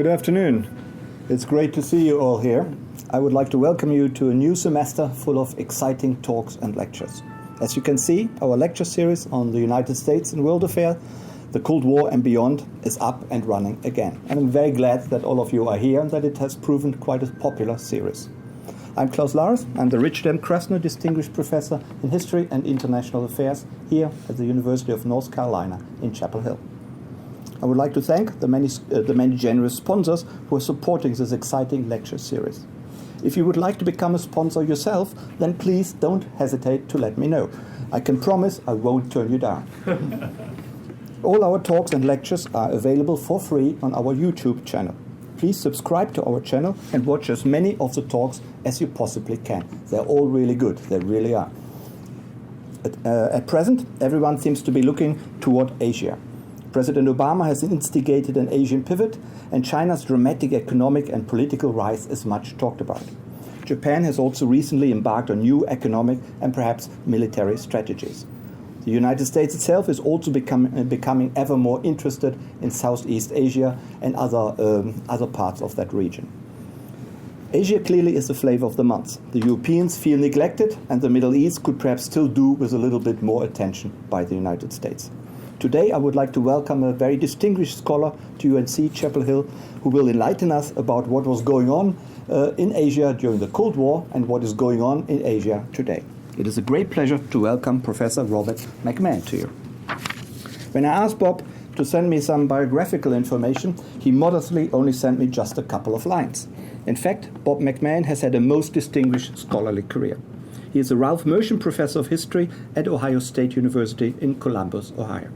Good afternoon. It's great to see you all here. I would like to welcome you to a new semester full of exciting talks and lectures. As you can see, our lecture series on the United States and world affairs, the Cold War and beyond, is up and running again. And I'm very glad that all of you are here and that it has proven quite a popular series. I'm Klaus Lars. I'm the Richard Krasno Distinguished Professor in History and International Affairs here at the University of North Carolina in Chapel Hill. I would like to thank the many generous sponsors who are supporting this exciting lecture series. If you would like to become a sponsor yourself, then please don't hesitate to let me know. I can promise I won't turn you down. All our talks and lectures are available for free on our YouTube channel. Please subscribe to our channel and watch as many of the talks as you possibly can. They're all really good. They really are. At present, everyone seems to be looking toward Asia. President Obama has instigated an Asian pivot, and China's dramatic economic and political rise is much talked about. Japan has also recently embarked on new economic and perhaps military strategies. The United States itself is also becoming ever more interested in Southeast Asia and other parts of that region. Asia clearly is the flavor of the month. The Europeans feel neglected, and the Middle East could perhaps still do with a little bit more attention by the United States. Today, I would like to welcome a very distinguished scholar to UNC Chapel Hill who will enlighten us about what was going on in Asia during the Cold War and what is going on in Asia today. It is a great pleasure to welcome Professor Robert McMahon to you. When I asked Bob to send me some biographical information, he modestly only sent me just a couple of lines. In fact, Bob McMahon has had a most distinguished scholarly career. He is a Ralph Mershon Professor of History at Ohio State University in Columbus, Ohio.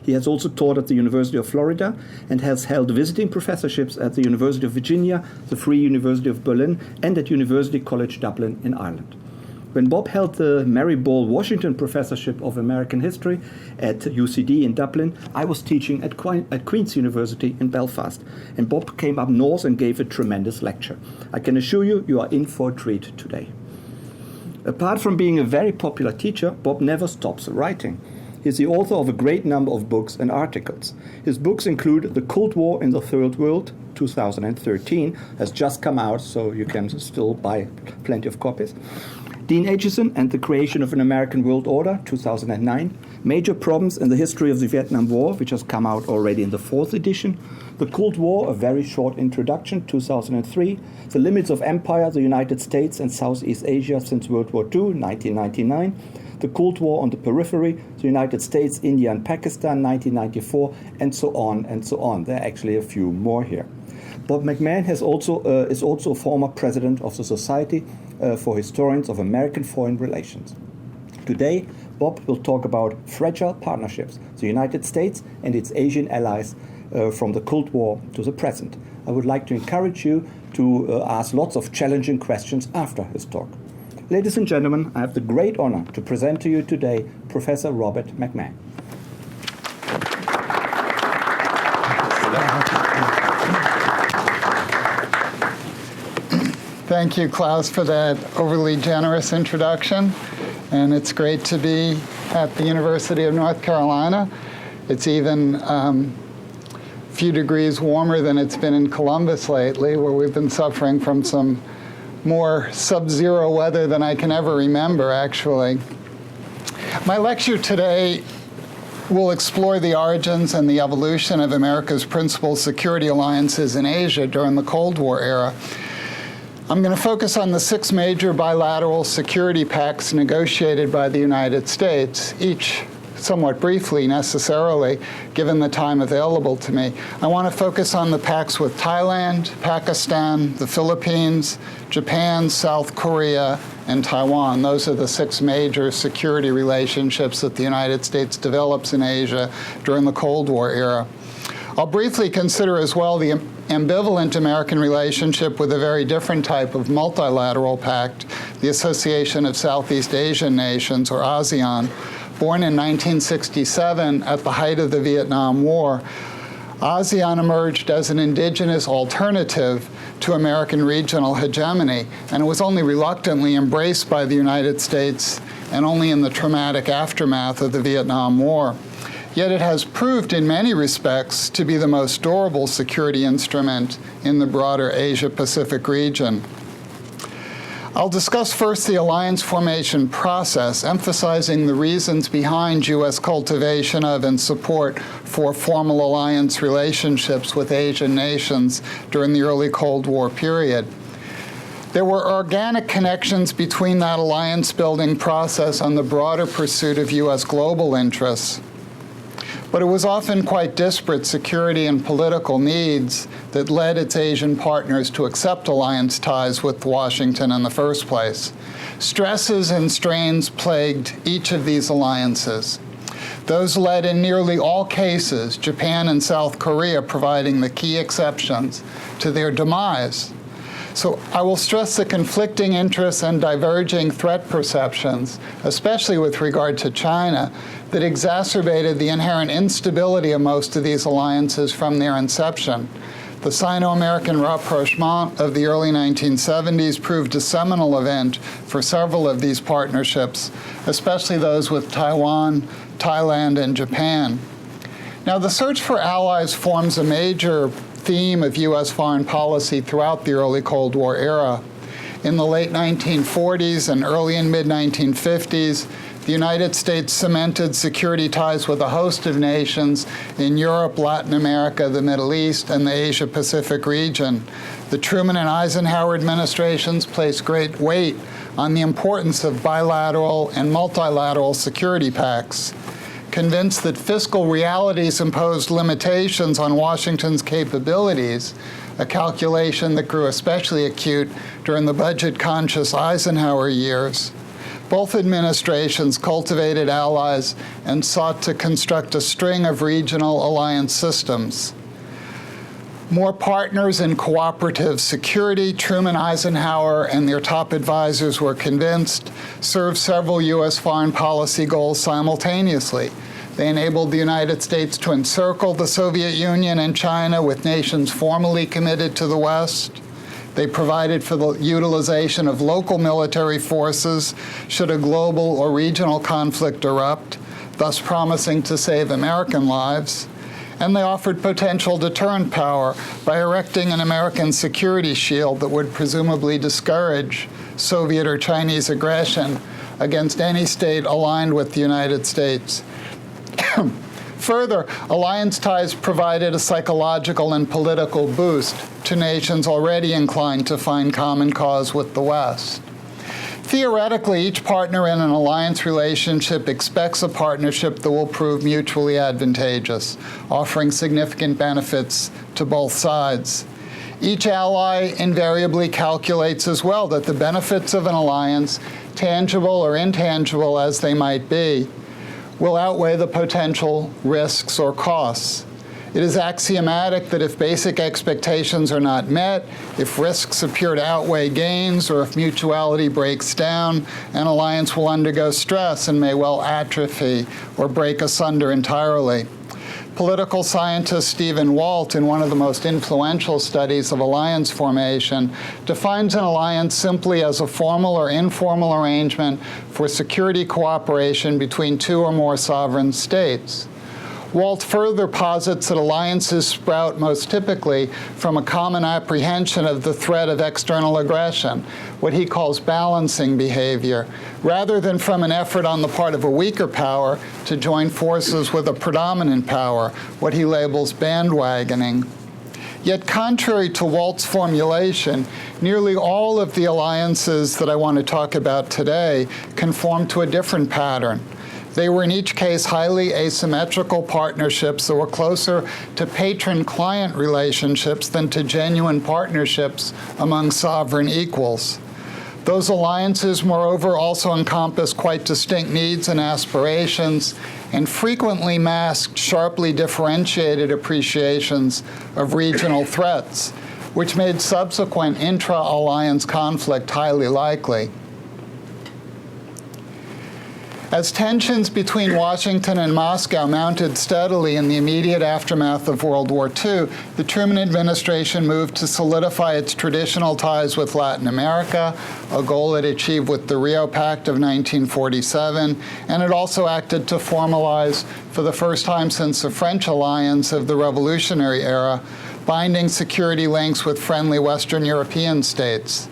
He has also taught at the University of Florida and has held visiting professorships at the University of Virginia, the Free University of Berlin, and at University College Dublin in Ireland. When Bob held the Mary Ball Washington Professorship of American History at UCD in Dublin, I was teaching at Queen's University in Belfast, and Bob came up north and gave a tremendous lecture. I can assure you, you are in for a treat today. Apart from being a very popular teacher, Bob never stops writing. He is the author of a great number of books and articles. His books include The Cold War in the Third World, 2013, has just come out, so you can still buy plenty of copies. Dean Acheson and the Creation of an American World Order, 2009. Major Problems in the History of the Vietnam War, which has come out already in the 4th edition. The Cold War, A Very Short Introduction, 2003. The Limits of Empire, the United States and Southeast Asia since World War II, 1999. The Cold War on the Periphery, the United States, India and Pakistan, 1994, and so on and so on. There are actually a few more here. Bob McMahon is also a former president of the Society for Historians of American Foreign Relations. Today, Bob will talk about fragile partnerships, the United States and its Asian allies from the Cold War to the present. I would like to encourage you to ask lots of challenging questions after his talk. Ladies and gentlemen, I have the great honor to present to you today Professor Robert McMahon. Thank you, Klaus, for that overly generous introduction. And it's great to be at the University of North Carolina. It's even a few degrees warmer than it's been in Columbus lately, where we've been suffering from some more sub-zero weather than I can ever remember, actually. My lecture today will explore the origins and the evolution of America's principal security alliances in Asia during the Cold War era. I'm going to focus on the 6 major bilateral security pacts negotiated by the United States, each somewhat briefly necessarily, given the time available to me. I want to focus on the pacts with Thailand, Pakistan, the Philippines, Japan, South Korea, and Taiwan. Those are the 6 major security relationships that the United States develops in Asia during the Cold War era. I'll briefly consider as well the ambivalent American relationship with a very different type of multilateral pact, the Association of Southeast Asian Nations, or ASEAN. Born in 1967 at the height of the Vietnam War, ASEAN emerged as an indigenous alternative to American regional hegemony, and it was only reluctantly embraced by the United States and only in the traumatic aftermath of the Vietnam War. Yet it has proved in many respects to be the most durable security instrument in the broader Asia-Pacific region. I'll discuss first the alliance formation process, emphasizing the reasons behind U.S. cultivation of and support for formal alliance relationships with Asian nations during the early Cold War period. There were organic connections between that alliance-building process and the broader pursuit of U.S. global interests. But it was often quite disparate security and political needs that led its Asian partners to accept alliance ties with Washington in the first place. Stresses and strains plagued each of these alliances. Those led in nearly all cases, Japan and South Korea providing the key exceptions, to their demise. So I will stress the conflicting interests and diverging threat perceptions, especially with regard to China, that exacerbated the inherent instability of most of these alliances from their inception. The Sino-American rapprochement of the early 1970s proved a seminal event for several of these partnerships, especially those with Taiwan, Thailand, and Japan. Now, the search for allies forms a major theme of U.S. foreign policy throughout the early Cold War era. In the late 1940s and early and mid-1950s, the United States cemented security ties with a host of nations in Europe, Latin America, the Middle East, and the Asia-Pacific region. The Truman and Eisenhower administrations placed great weight on the importance of bilateral and multilateral security pacts. Convinced that fiscal realities imposed limitations on Washington's capabilities, a calculation that grew especially acute during the budget-conscious Eisenhower years, both administrations cultivated allies and sought to construct a string of regional alliance systems. More partners in cooperative security, Truman, Eisenhower, and their top advisors were convinced, served several U.S. foreign policy goals simultaneously. They enabled the United States to encircle the Soviet Union and China with nations formally committed to the West. They provided for the utilization of local military forces should a global or regional conflict erupt, thus promising to save American lives. And they offered potential deterrent power by erecting an American security shield that would presumably discourage Soviet or Chinese aggression against any state aligned with the United States. Further, alliance ties provided a psychological and political boost to nations already inclined to find common cause with the West. Theoretically, each partner in an alliance relationship expects a partnership that will prove mutually advantageous, offering significant benefits to both sides. Each ally invariably calculates as well that the benefits of an alliance, tangible or intangible as they might be, will outweigh the potential risks or costs. It is axiomatic that if basic expectations are not met, if risks appear to outweigh gains, or if mutuality breaks down, an alliance will undergo stress and may well atrophy or break asunder entirely. Political scientist Stephen Walt, in one of the most influential studies of alliance formation, defines an alliance simply as a formal or informal arrangement for security cooperation between two or more sovereign states. Walt further posits that alliances sprout most typically from a common apprehension of the threat of external aggression, what he calls balancing behavior, rather than from an effort on the part of a weaker power to join forces with a predominant power, what he labels bandwagoning. Yet contrary to Walt's formulation, nearly all of the alliances that I want to talk about today conform to a different pattern. They were in each case highly asymmetrical partnerships that were closer to patron-client relationships than to genuine partnerships among sovereign equals. Those alliances, moreover, also encompass quite distinct needs and aspirations, and frequently masked sharply differentiated appreciations of regional threats, which made subsequent intra-alliance conflict highly likely. As tensions between Washington and Moscow mounted steadily in the immediate aftermath of World War II, the Truman administration moved to solidify its traditional ties with Latin America, a goal it achieved with the Rio Pact of 1947, and it also acted to formalize, for the first time since the French alliance of the Revolutionary era, binding security links with friendly Western European states.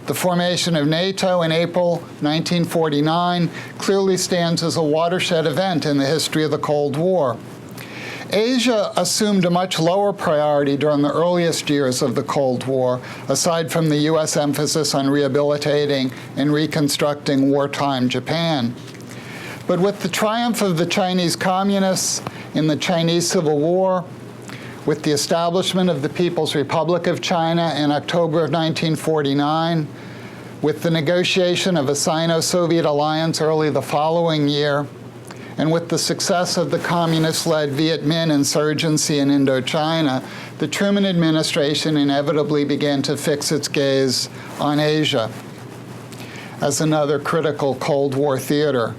The formation of NATO in April 1949 clearly stands as a watershed event in the history of the Cold War. Asia assumed a much lower priority during the earliest years of the Cold War, aside from the U.S. emphasis on rehabilitating and reconstructing wartime Japan. But with the triumph of the Chinese Communists in the Chinese Civil War, with the establishment of the People's Republic of China in October of 1949, with the negotiation of a Sino-Soviet alliance early the following year, and with the success of the communist-led Viet Minh insurgency in Indochina, the Truman administration inevitably began to fix its gaze on Asia as another critical Cold War theater.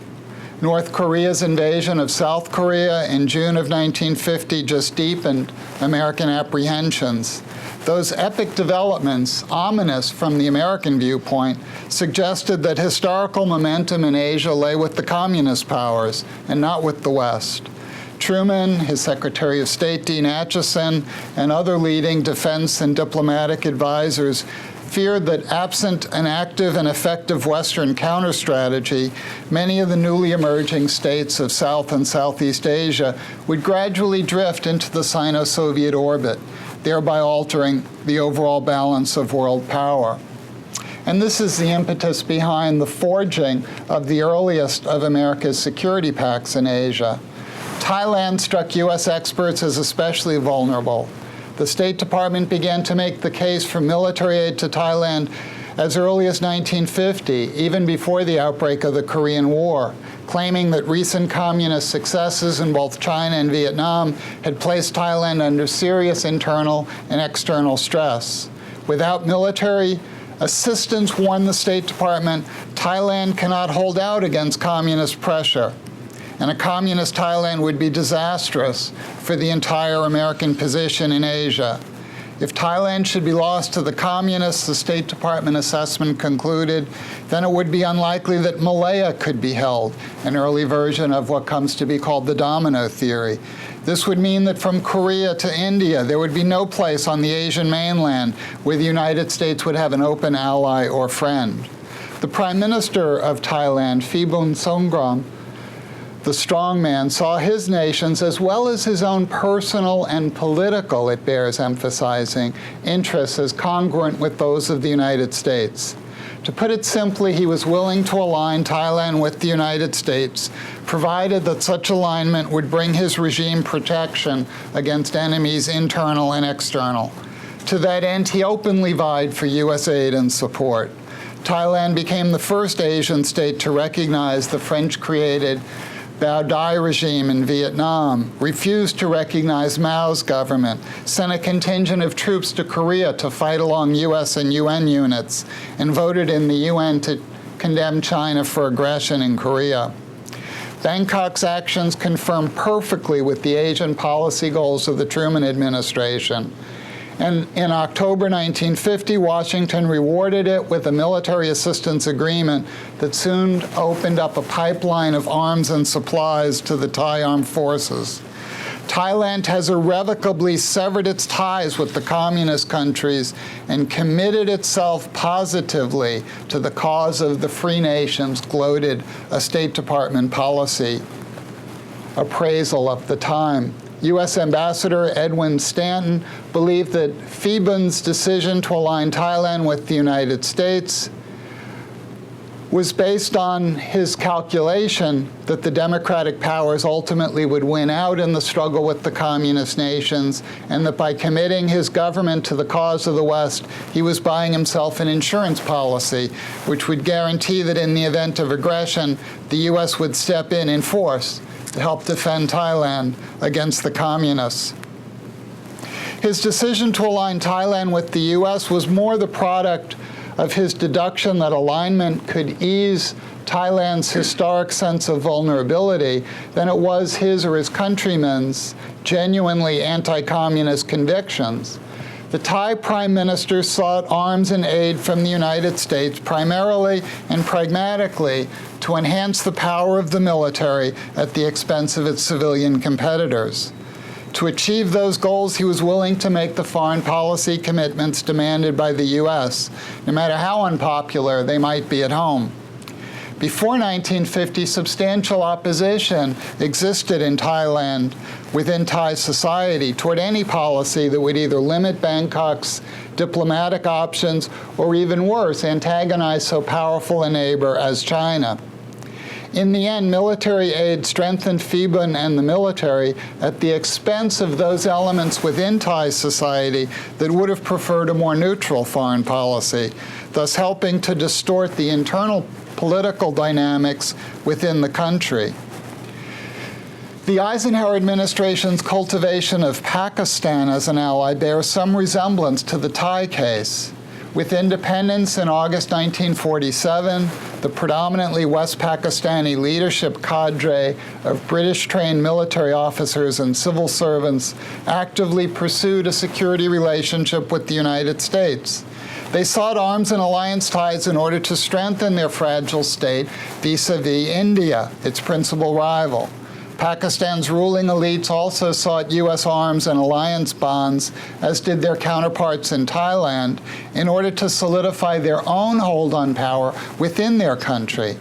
North Korea's invasion of South Korea in June of 1950 just deepened American apprehensions. Those epic developments, ominous from the American viewpoint, suggested that historical momentum in Asia lay with the communist powers and not with the West. Truman, his Secretary of State Dean Acheson, and other leading defense and diplomatic advisors feared that absent an active and effective Western counter-strategy, many of the newly emerging states of South and Southeast Asia would gradually drift into the Sino-Soviet orbit, thereby altering the overall balance of world power. And this is the impetus behind the forging of the earliest of America's security pacts in Asia. Thailand struck U.S. experts as especially vulnerable. The State Department began to make the case for military aid to Thailand as early as 1950, even before the outbreak of the Korean War, claiming that recent communist successes in both China and Vietnam had placed Thailand under serious internal and external stress. Without military assistance, warned the State Department, Thailand cannot hold out against communist pressure, and a communist Thailand would be disastrous for the entire American position in Asia. If Thailand should be lost to the communists, the State Department assessment concluded, then it would be unlikely that Malaya could be held, an early version of what comes to be called the domino theory. This would mean that from Korea to India, there would be no place on the Asian mainland where the United States would have an open ally or friend. The Prime Minister of Thailand, Phibun Songgram, the strongman, saw his nation's, as well as his own personal and political, it bears emphasizing, interests as congruent with those of the United States. To put it simply, he was willing to align Thailand with the United States, provided that such alignment would bring his regime protection against enemies internal and external. To that end, he openly vied for U.S. aid and support. Thailand became the first Asian state to recognize the French-created Bao Dai regime in Vietnam, refused to recognize Mao's government, sent a contingent of troops to Korea to fight along U.S. and UN units, and voted in the UN to condemn China for aggression in Korea. Bangkok's actions confirm perfectly with the Asian policy goals of the Truman administration. And in October 1950, Washington rewarded it with a military assistance agreement that soon opened up a pipeline of arms and supplies to the Thai armed forces. Thailand has irrevocably severed its ties with the communist countries and committed itself positively to the cause of the free nations, gloated a State Department policy appraisal of the time. U.S. Ambassador Edwin Stanton believed that Phibun's decision to align Thailand with the United States was based on his calculation that the democratic powers ultimately would win out in the struggle with the communist nations, and that by committing his government to the cause of the West, he was buying himself an insurance policy, which would guarantee that in the event of aggression, the U.S. would step in force to help defend Thailand against the communists. His decision to align Thailand with the U.S. was more the product of his deduction that alignment could ease Thailand's historic sense of vulnerability than it was his or his countrymen's genuinely anti-communist convictions. The Thai Prime Minister sought arms and aid from the United States primarily and pragmatically to enhance the power of the military at the expense of its civilian competitors. To achieve those goals, he was willing to make the foreign policy commitments demanded by the U.S., no matter how unpopular they might be at home. Before 1950, substantial opposition existed in Thailand within Thai society toward any policy that would either limit Bangkok's diplomatic options or, even worse, antagonize so powerful a neighbor as China. In the end, military aid strengthened FIBUN and the military at the expense of those elements within Thai society that would have preferred a more neutral foreign policy, thus helping to distort the internal political dynamics within the country. The Eisenhower administration's cultivation of Pakistan as an ally bears some resemblance to the Thai case. With independence in August 1947, the predominantly West Pakistani leadership cadre of British-trained military officers and civil servants actively pursued a security relationship with the United States. They sought arms and alliance ties in order to strengthen their fragile state vis-à-vis India, its principal rival. Pakistan's ruling elites also sought U.S. arms and alliance bonds, as did their counterparts in Thailand, in order to solidify their own hold on power within their country.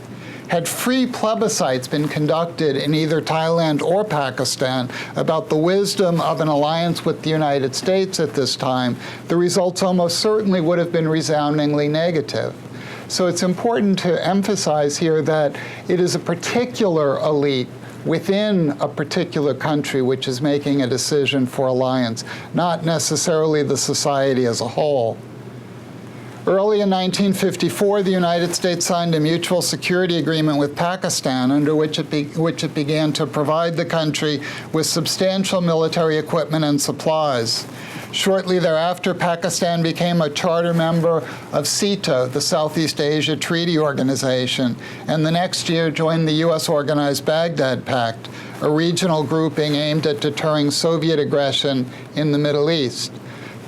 Had free plebiscites been conducted in either Thailand or Pakistan about the wisdom of an alliance with the United States at this time, the results almost certainly would have been resoundingly negative. So it's important to emphasize here that it is a particular elite within a particular country which is making a decision for alliance, not necessarily the society as a whole. Early in 1954, the United States signed a mutual security agreement with Pakistan, under which it began to provide the country with substantial military equipment and supplies. Shortly thereafter, Pakistan became a charter member of SEATO, the Southeast Asia Treaty Organization, and the next year joined the U.S.-organized Baghdad Pact, a regional grouping aimed at deterring Soviet aggression in the Middle East.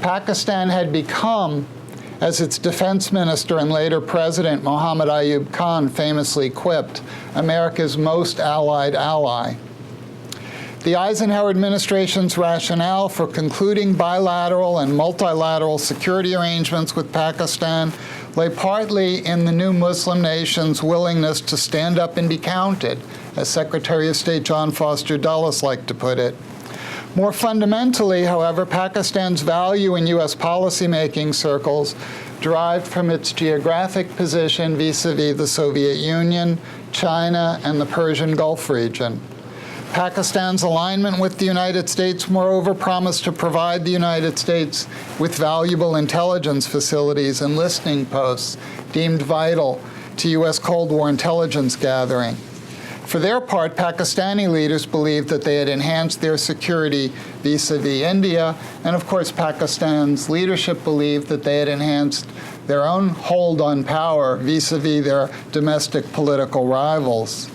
Pakistan had become, as its defense minister and later president Mohammad Ayub Khan famously quipped, America's most allied ally. The Eisenhower administration's rationale for concluding bilateral and multilateral security arrangements with Pakistan lay partly in the new Muslim nation's willingness to stand up and be counted, as Secretary of State John Foster Dulles liked to put it. More fundamentally, however, Pakistan's value in U.S. policymaking circles derived from its geographic position vis-à-vis the Soviet Union, China, and the Persian Gulf region. Pakistan's alignment with the United States, moreover, promised to provide the United States with valuable intelligence facilities and listening posts deemed vital to U.S. Cold War intelligence gathering. For their part, Pakistani leaders believed that they had enhanced their security vis-à-vis India, and of course Pakistan's leadership believed that they had enhanced their own hold on power vis-à-vis their domestic political rivals.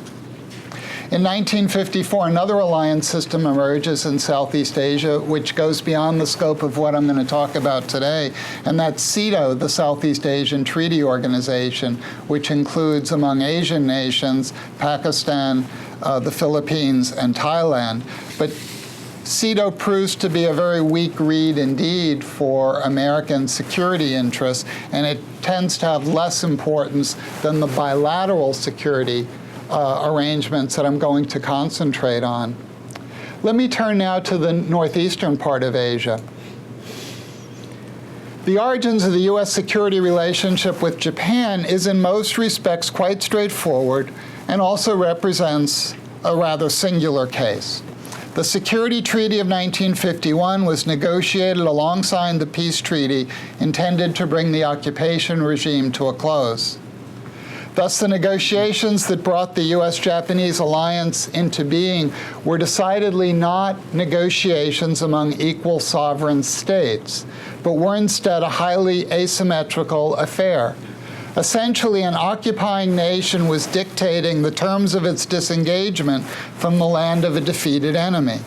In 1954, another alliance system emerges in Southeast Asia, which goes beyond the scope of what I'm going to talk about today, and that's SEATO, the Southeast Asian Treaty Organization, which includes, among Asian nations, Pakistan, the Philippines, and Thailand. But SEATO proves to be a very weak reed indeed for American security interests, and it tends to have less importance than the bilateral security arrangements that I'm going to concentrate on. Let me turn now to the northeastern part of Asia. The origins of the U.S. security relationship with Japan is in most respects quite straightforward and also represents a rather singular case. The Security Treaty of 1951 was negotiated alongside the peace treaty intended to bring the occupation regime to a close. Thus, the negotiations that brought the U.S.-Japanese alliance into being were decidedly not negotiations among equal sovereign states, but were instead a highly asymmetrical affair. Essentially, an occupying nation was dictating the terms of its disengagement from the land of a defeated enemy.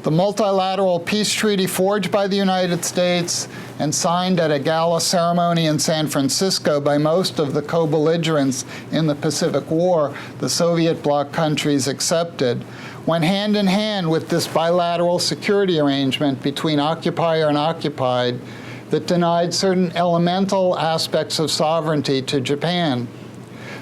The multilateral peace treaty forged by the United States and signed at a gala ceremony in San Francisco by most of the co-belligerents in the Pacific War, the Soviet bloc countries accepted, went hand in hand with this bilateral security arrangement between occupier and occupied that denied certain elemental aspects of sovereignty to Japan.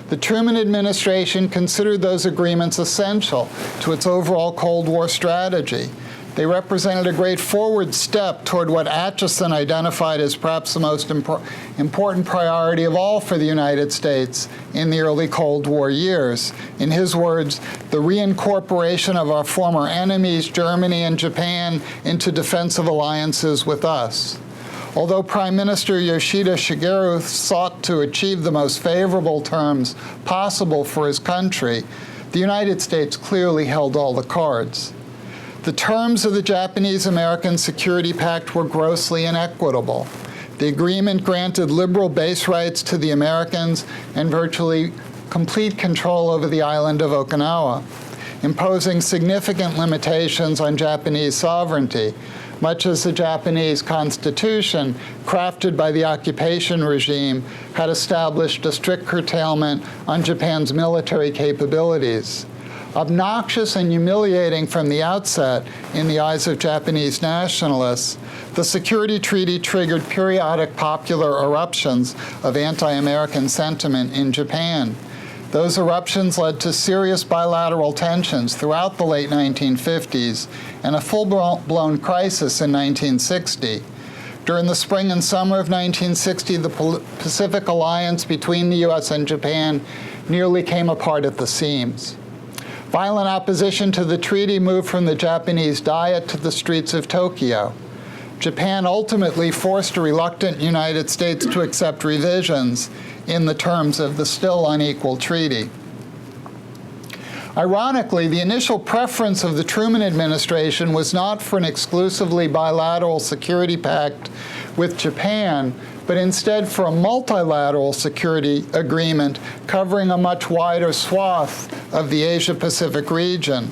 The Truman administration considered those agreements essential to its overall Cold War strategy. They represented a great forward step toward what Acheson identified as perhaps the most important priority of all for the United States in the early Cold War years. In his words, the reincorporation of our former enemies, Germany and Japan, into defensive alliances with us. Although Prime Minister Yoshida Shigeru sought to achieve the most favorable terms possible for his country, the United States clearly held all the cards. The terms of the Japanese-American Security Pact were grossly inequitable. The agreement granted liberal base rights to the Americans and virtually complete control over the island of Okinawa, imposing significant limitations on Japanese sovereignty, much as the Japanese Constitution, crafted by the occupation regime, had established a strict curtailment on Japan's military capabilities. Obnoxious and humiliating from the outset in the eyes of Japanese nationalists, the security treaty triggered periodic popular eruptions of anti-American sentiment in Japan. Those eruptions led to serious bilateral tensions throughout the late 1950s and a full-blown crisis in 1960. During the spring and summer of 1960, the Pacific alliance between the U.S. and Japan nearly came apart at the seams. Violent opposition to the treaty moved from the Japanese Diet to the streets of Tokyo. Japan ultimately forced a reluctant United States to accept revisions in the terms of the still unequal treaty. Ironically, the initial preference of the Truman administration was not for an exclusively bilateral security pact with Japan, but instead for a multilateral security agreement covering a much wider swath of the Asia-Pacific region.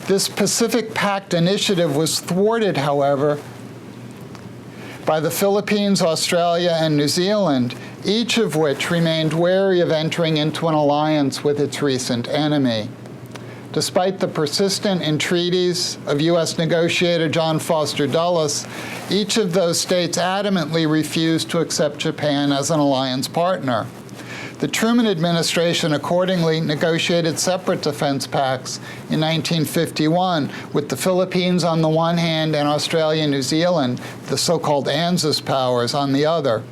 This Pacific Pact initiative was thwarted, however, by the Philippines, Australia, and New Zealand, each of which remained wary of entering into an alliance with its recent enemy. Despite the persistent entreaties of U.S. negotiator John Foster Dulles, each of those states adamantly refused to accept Japan as an alliance partner. The Truman administration accordingly negotiated separate defense pacts in 1951 with the Philippines on the one hand and Australia and New Zealand, the so-called ANZUS powers, on the other.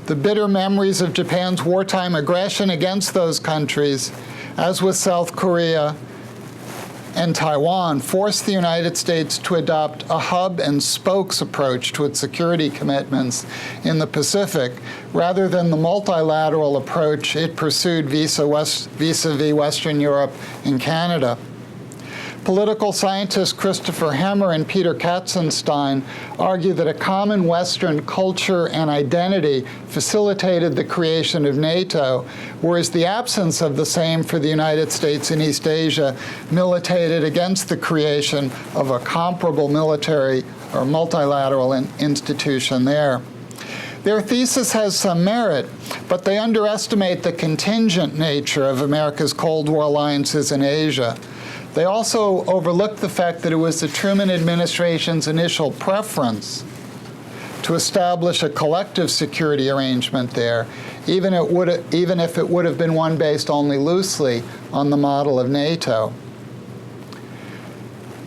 The bitter memories of Japan's wartime aggression against those countries, as with South Korea and Taiwan, forced the United States to adopt a hub and spokes approach to its security commitments in the Pacific, rather than the multilateral approach it pursued vis-a-vis Western Europe and Canada. Political scientists Christopher Hemmer and Peter Katzenstein argue that a common Western culture and identity facilitated the creation of NATO, whereas the absence of the same for the United States and East Asia militated against the creation of a comparable military or multilateral institution there. Their thesis has some merit, but they underestimate the contingent nature of America's Cold War alliances in Asia. They also overlooked the fact that it was the Truman administration's initial preference to establish a collective security arrangement there, even if it would have been one based only loosely on the model of NATO.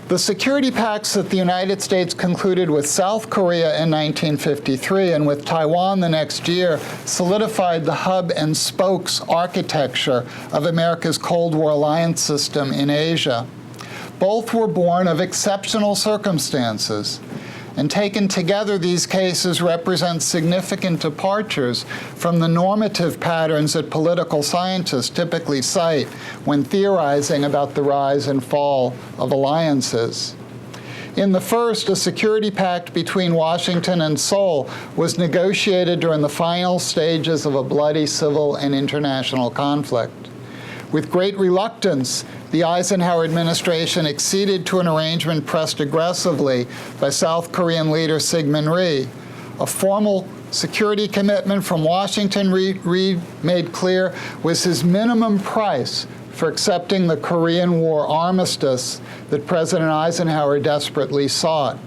The security pacts that the United States concluded with South Korea in 1953 and with Taiwan the next year solidified the hub and spokes architecture of America's Cold War alliance system in Asia. Both were born of exceptional circumstances, and taken together, these cases represent significant departures from the normative patterns that political scientists typically cite when theorizing about the rise and fall of alliances. In the first, a security pact between Washington and Seoul was negotiated during the final stages of a bloody civil and international conflict. With great reluctance, the Eisenhower administration acceded to an arrangement pressed aggressively by South Korean leader Syngman Rhee. A formal security commitment from Washington, Rhee made clear, was his minimum price for accepting the Korean War armistice that President Eisenhower desperately sought.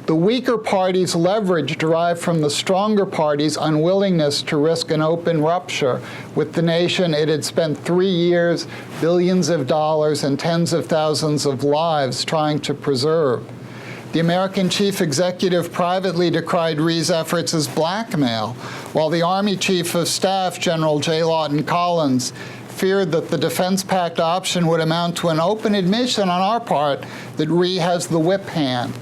The weaker party's leverage derived from the stronger party's unwillingness to risk an open rupture with the nation it had spent 3 years, billions of dollars, and tens of thousands of lives trying to preserve. The American chief executive privately decried Rhee's efforts as blackmail, while the Army Chief of Staff, General J. Lawton Collins, feared that the Defense Pact option would amount to an open admission on our part that Rhee has the whip hand.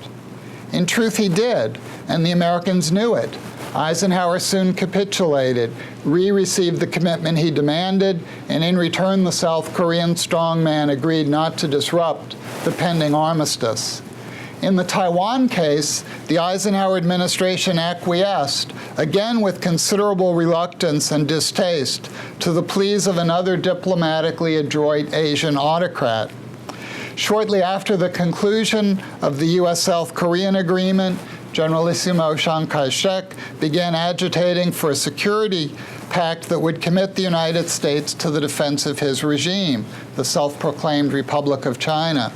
In truth, he did, and the Americans knew it. Eisenhower soon capitulated. Rhee received the commitment he demanded, and in return, the South Korean strongman agreed not to disrupt the pending armistice. In the Taiwan case, the Eisenhower administration acquiesced, again with considerable reluctance and distaste, to the pleas of another diplomatically adroit Asian autocrat. Shortly after the conclusion of the U.S.-South Korean agreement, Generalissimo Chiang Kai-shek began agitating for a security pact that would commit the United States to the defense of his regime, the self-proclaimed Republic of China.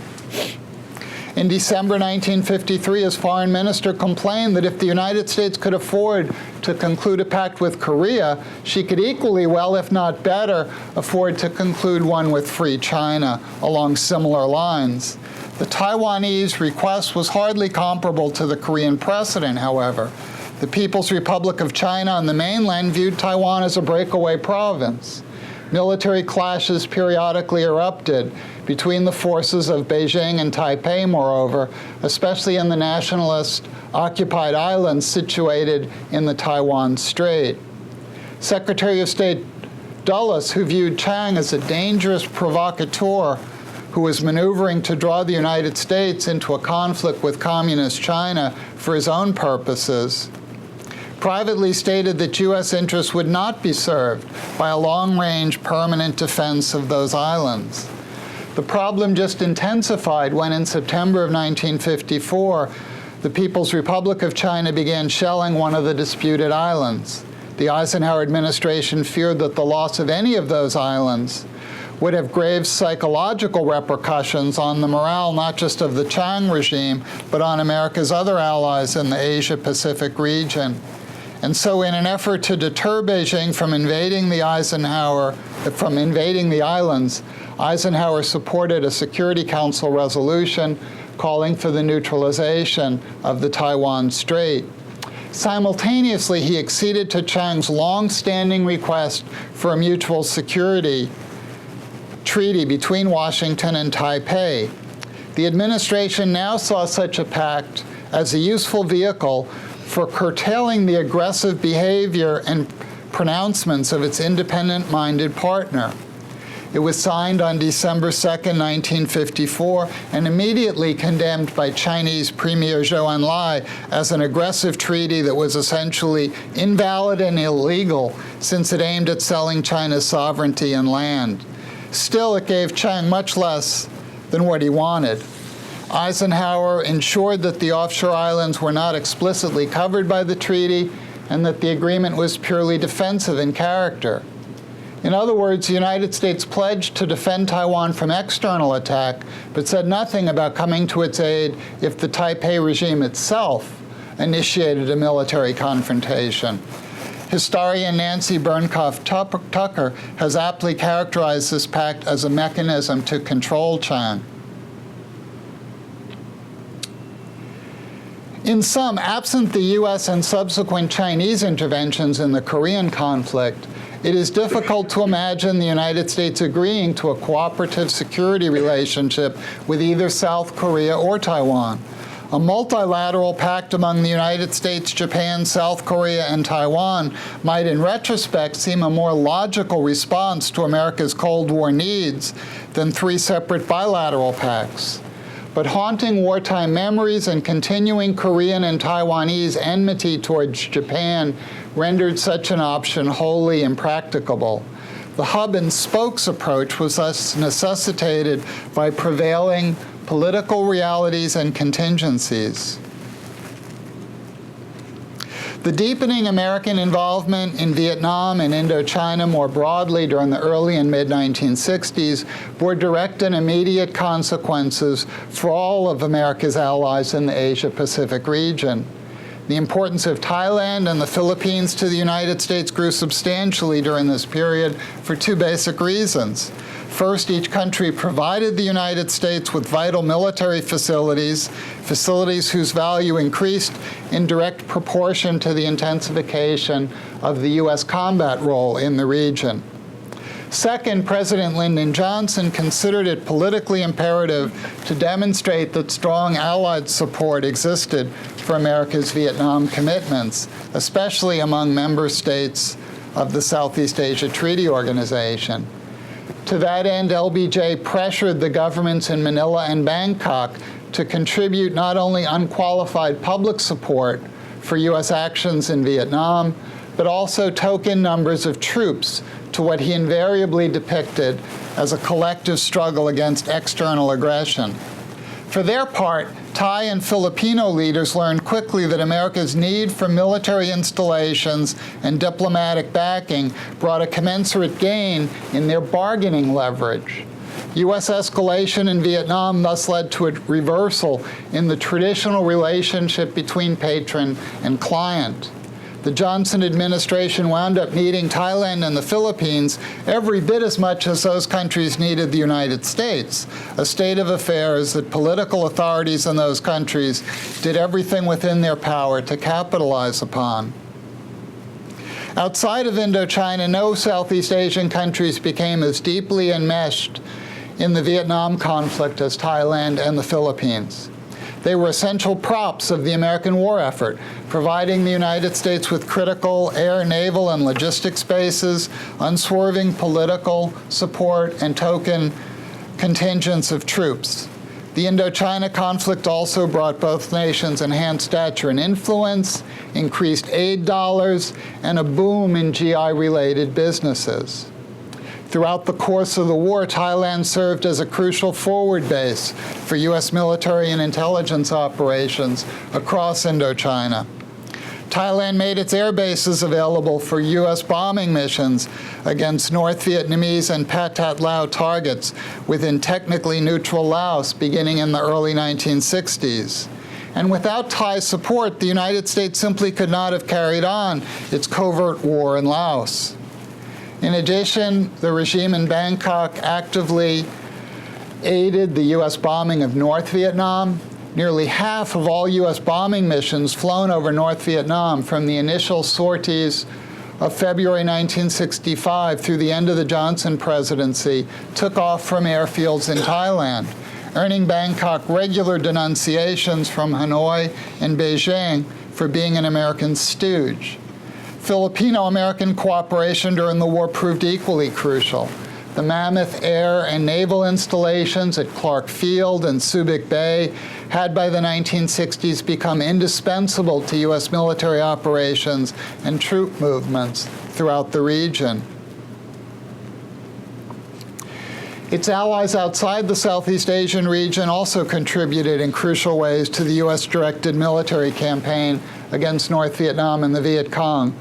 In December 1953, his foreign minister complained that if the United States could afford to conclude a pact with Korea, she could equally well, if not better, afford to conclude one with Free China along similar lines. The Taiwanese request was hardly comparable to the Korean precedent, however. The People's Republic of China on the mainland viewed Taiwan as a breakaway province. Military clashes periodically erupted between the forces of Beijing and Taipei, moreover, especially in the nationalist occupied islands situated in the Taiwan Strait. Secretary of State Dulles, who viewed Chiang as a dangerous provocateur who was maneuvering to draw the United States into a conflict with Communist China for his own purposes, privately stated that U.S. interests would not be served by a long-range permanent defense of those islands. The problem just intensified when, in September of 1954, the People's Republic of China began shelling one of the disputed islands. The Eisenhower administration feared that the loss of any of those islands would have grave psychological repercussions on the morale not just of the Chiang regime, but on America's other allies in the Asia-Pacific region. And so in an effort to deter Beijing from invading the islands, Eisenhower supported a Security Council resolution calling for the neutralization of the Taiwan Strait. Simultaneously, he acceded to Chiang's long-standing request for a mutual security treaty between Washington and Taipei. The administration now saw such a pact as a useful vehicle for curtailing the aggressive behavior and pronouncements of its independent-minded partner. It was signed on December 2, 1954, and immediately condemned by Chinese Premier Zhou Enlai as an aggressive treaty that was essentially invalid and illegal since it aimed at selling China's sovereignty and land. Still, it gave Chiang much less than what he wanted. Eisenhower ensured that the offshore islands were not explicitly covered by the treaty and that the agreement was purely defensive in character. In other words, the United States pledged to defend Taiwan from external attack, but said nothing about coming to its aid if the Taipei regime itself initiated a military confrontation. Historian Nancy Burnkoff-Tucker has aptly characterized this pact as a mechanism to control Chiang. In sum, absent the U.S. and subsequent Chinese interventions in the Korean conflict, it is difficult to imagine the United States agreeing to a cooperative security relationship with either South Korea or Taiwan. A multilateral pact among the United States, Japan, South Korea, and Taiwan might in retrospect seem a more logical response to America's Cold War needs than 3 separate bilateral pacts. but haunting wartime memories and continuing Korean and Taiwanese enmity towards Japan rendered such an option wholly impracticable. The hub and spokes approach was thus necessitated by prevailing political realities and contingencies. The deepening American involvement in Vietnam and Indochina more broadly during the early and mid-1960s bore direct and immediate consequences for all of America's allies in the Asia-Pacific region. The importance of Thailand and the Philippines to the United States grew substantially during this period for two basic reasons. First, each country provided the United States with vital military facilities whose value increased in direct proportion to the intensification of the U.S. combat role in the region. Second, President Lyndon Johnson considered it politically imperative to demonstrate that strong Allied support existed for America's Vietnam commitments, especially among member states of the Southeast Asia Treaty Organization. To that end, LBJ pressured the governments in Manila and Bangkok to contribute not only unqualified public support for U.S. actions in Vietnam, but also token numbers of troops to what he invariably depicted as a collective struggle against external aggression. For their part, Thai and Filipino leaders learned quickly that America's need for military installations and diplomatic backing brought a commensurate gain in their bargaining leverage. U.S. escalation in Vietnam thus led to a reversal in the traditional relationship between patron and client. The Johnson administration wound up needing Thailand and the Philippines every bit as much as those countries needed the United States, a state of affairs that political authorities in those countries did everything within their power to capitalize upon. Outside of Indochina, no Southeast Asian countries became as deeply enmeshed in the Vietnam conflict as Thailand and the Philippines. They were essential props of the American war effort, providing the United States with critical air, naval, and logistics bases, unswerving political support, and token contingents of troops. The Indochina conflict also brought both nations enhanced stature and influence, increased aid dollars, and a boom in GI-related businesses. Throughout the course of the war, Thailand served as a crucial forward base for U.S. military and intelligence operations across Indochina. Thailand made its air bases available for U.S. bombing missions against North Vietnamese and Pathet Lao targets within technically neutral Laos beginning in the early 1960s. And without Thai support, the United States simply could not have carried on its covert war in Laos. In addition, the regime in Bangkok actively aided the U.S. bombing of North Vietnam. Nearly half of all U.S. bombing missions flown over North Vietnam from the initial sorties of February 1965 through the end of the Johnson presidency took off from airfields in Thailand, earning Bangkok regular denunciations from Hanoi and Beijing for being an American stooge. Filipino-American cooperation during the war proved equally crucial. The mammoth air and naval installations at Clark Field and Subic Bay had by the 1960s become indispensable to U.S. military operations and troop movements throughout the region. Its allies outside the Southeast Asian region also contributed in crucial ways to the U.S.-directed military campaign against North Vietnam and the Viet Cong.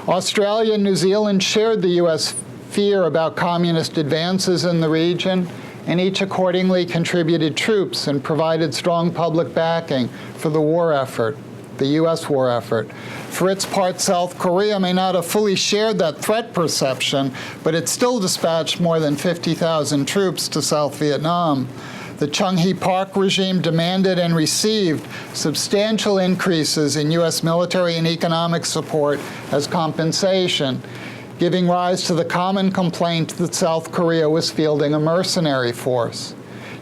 Australia and New Zealand shared the U.S. fear about communist advances in the region, and each accordingly contributed troops and provided strong public backing for the war effort, the U.S. war effort. For its part, South Korea may not have fully shared that threat perception, but it still dispatched more than 50,000 troops to South Vietnam. The Chung-Hee Park regime demanded and received substantial increases in U.S. military and economic support as compensation, giving rise to the common complaint that South Korea was fielding a mercenary force.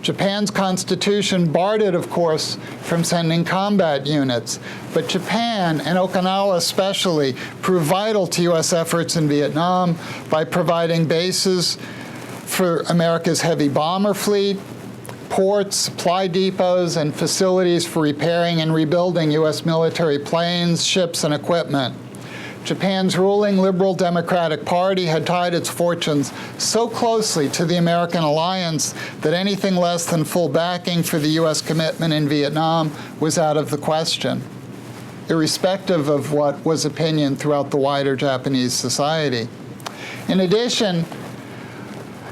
Japan's constitution barred it, of course, from sending combat units, but Japan, and Okinawa especially, proved vital to U.S. efforts in Vietnam by providing bases for America's heavy bomber fleet, ports, supply depots, and facilities for repairing and rebuilding U.S. military planes, ships, and equipment. Japan's ruling Liberal Democratic Party had tied its fortunes so closely to the American alliance that anything less than full backing for the U.S. commitment in Vietnam was out of the question, irrespective of what was opinion throughout the wider Japanese society. In addition,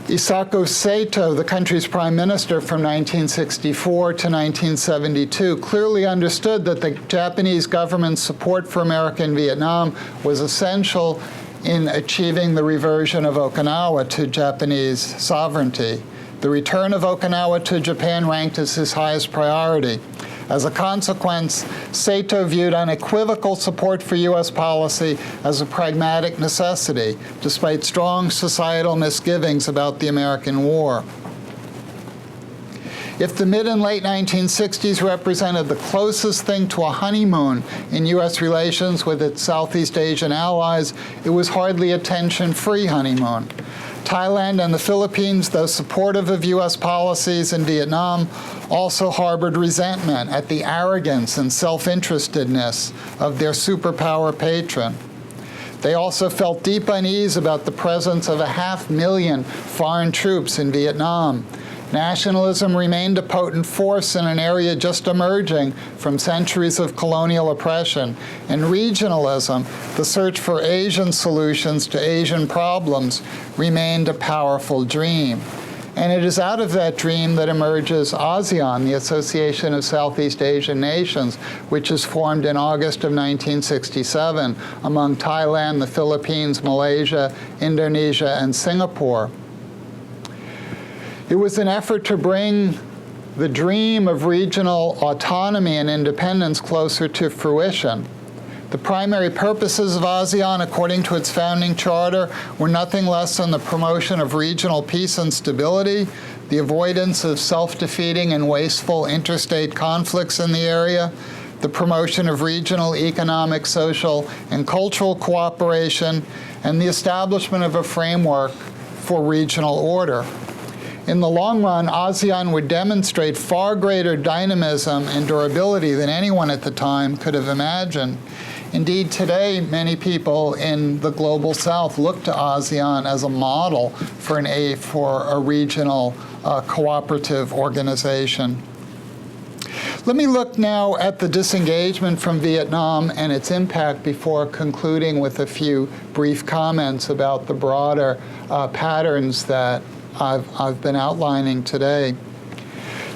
Isako Sato, the country's prime minister from 1964 to 1972, clearly understood that the Japanese government's support for America in Vietnam was essential in achieving the reversion of Okinawa to Japanese sovereignty. The return of Okinawa to Japan ranked as his highest priority. As a consequence, Sato viewed unequivocal support for U.S. policy as a pragmatic necessity, despite strong societal misgivings about the American war. If the mid and late 1960s represented the closest thing to a honeymoon in U.S. relations with its Southeast Asian allies, it was hardly a tension-free honeymoon. Thailand and the Philippines, though supportive of U.S. policies in Vietnam, also harbored resentment at the arrogance and self-interestedness of their superpower patron. They also felt deep unease about the presence of 500,000 foreign troops in Vietnam. Nationalism remained a potent force in an area just emerging from centuries of colonial oppression, and regionalism, the search for Asian solutions to Asian problems, remained a powerful dream. And it is out of that dream that emerges ASEAN, the Association of Southeast Asian Nations, which is formed in August of 1967 among Thailand, the Philippines, Malaysia, Indonesia, and Singapore. It was an effort to bring the dream of regional autonomy and independence closer to fruition. The primary purposes of ASEAN, according to its founding charter, were nothing less than the promotion of regional peace and stability, the avoidance of self-defeating and wasteful interstate conflicts in the area, the promotion of regional economic, social, and cultural cooperation, and the establishment of a framework for regional order. In the long run, ASEAN would demonstrate far greater dynamism and durability than anyone at the time could have imagined. Indeed, today, many people in the global south look to ASEAN as a model for a regional cooperative organization. Let me look now at the disengagement from Vietnam and its impact before concluding with a few brief comments about the broader patterns that I've been outlining today.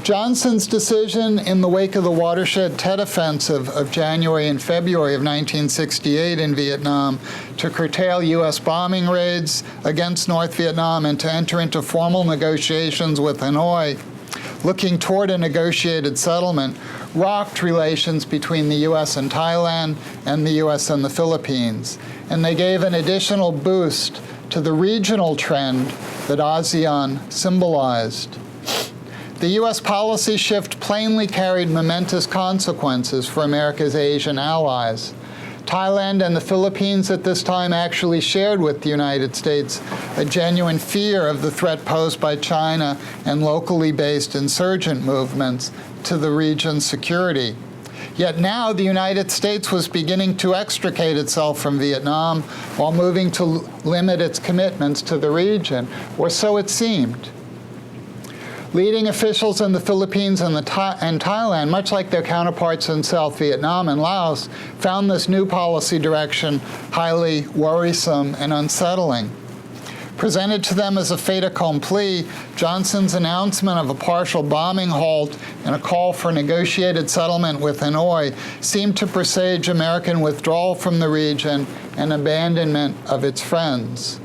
Johnson's decision in the wake of the Watershed Tet Offensive of January and February of 1968 in Vietnam to curtail U.S. bombing raids against North Vietnam and to enter into formal negotiations with Hanoi, looking toward a negotiated settlement, rocked relations between the U.S. and Thailand and the U.S. and the Philippines. And they gave an additional boost to the regional trend that ASEAN symbolized. The U.S. policy shift plainly carried momentous consequences for America's Asian allies. Thailand and the Philippines at this time actually shared with the United States a genuine fear of the threat posed by China and locally based insurgent movements to the region's security. Yet now the United States was beginning to extricate itself from Vietnam while moving to limit its commitments to the region, or so it seemed. Leading officials in the Philippines and Thailand, much like their counterparts in South Vietnam and Laos, found this new policy direction highly worrisome and unsettling. Presented to them as a fait accompli, Johnson's announcement of a partial bombing halt and a call for negotiated settlement with Hanoi seemed to presage American withdrawal from the region and abandonment of its friends.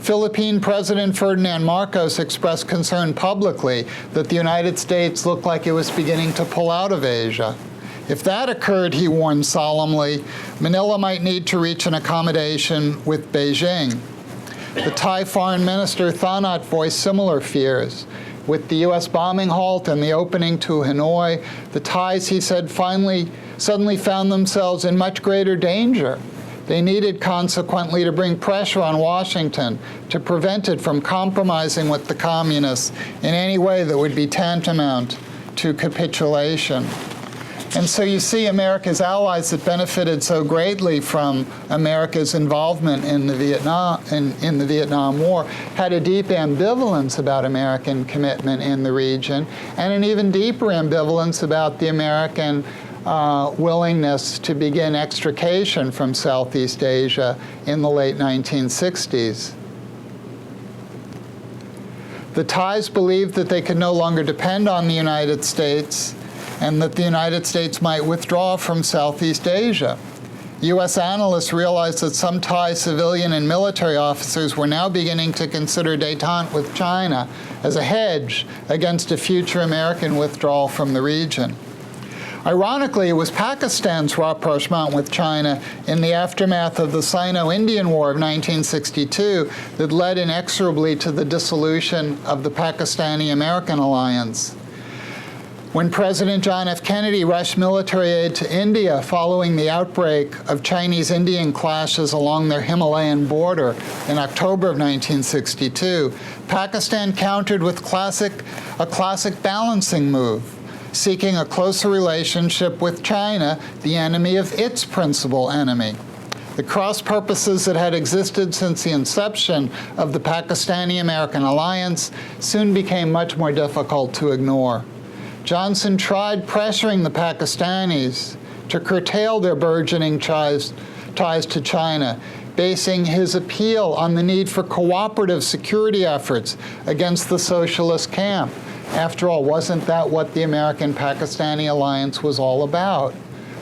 Philippine President Ferdinand Marcos expressed concern publicly that the United States looked like it was beginning to pull out of Asia. If that occurred, he warned solemnly, Manila might need to reach an accommodation with Beijing. The Thai Foreign Minister Thanat voiced similar fears. With the U.S. bombing halt and the opening to Hanoi, the Thais, he said, suddenly found themselves in much greater danger. They needed, consequently, to bring pressure on Washington to prevent it from compromising with the communists in any way that would be tantamount to capitulation. And so you see America's allies that benefited so greatly from America's involvement in the Vietnam War had a deep ambivalence about American commitment in the region, and an even deeper ambivalence about the American willingness to begin extrication from Southeast Asia in the late 1960s. The Thais believed that they could no longer depend on the United States and that the United States might withdraw from Southeast Asia. U.S. analysts realized that some Thai civilian and military officers were now beginning to consider détente with China as a hedge against a future American withdrawal from the region. Ironically, it was Pakistan's rapprochement with China in the aftermath of the Sino-Indian War of 1962 that led inexorably to the dissolution of the Pakistani-American alliance. When President John F. Kennedy rushed military aid to India following the outbreak of Chinese-Indian clashes along their Himalayan border in October of 1962, Pakistan countered with a classic balancing move, seeking a closer relationship with China, the enemy of its principal enemy. The cross purposes that had existed since the inception of the Pakistani-American alliance soon became much more difficult to ignore. Johnson tried pressuring the Pakistanis to curtail their burgeoning ties to China, basing his appeal on the need for cooperative security efforts against the socialist camp. After all, wasn't that what the American-Pakistani alliance was all about?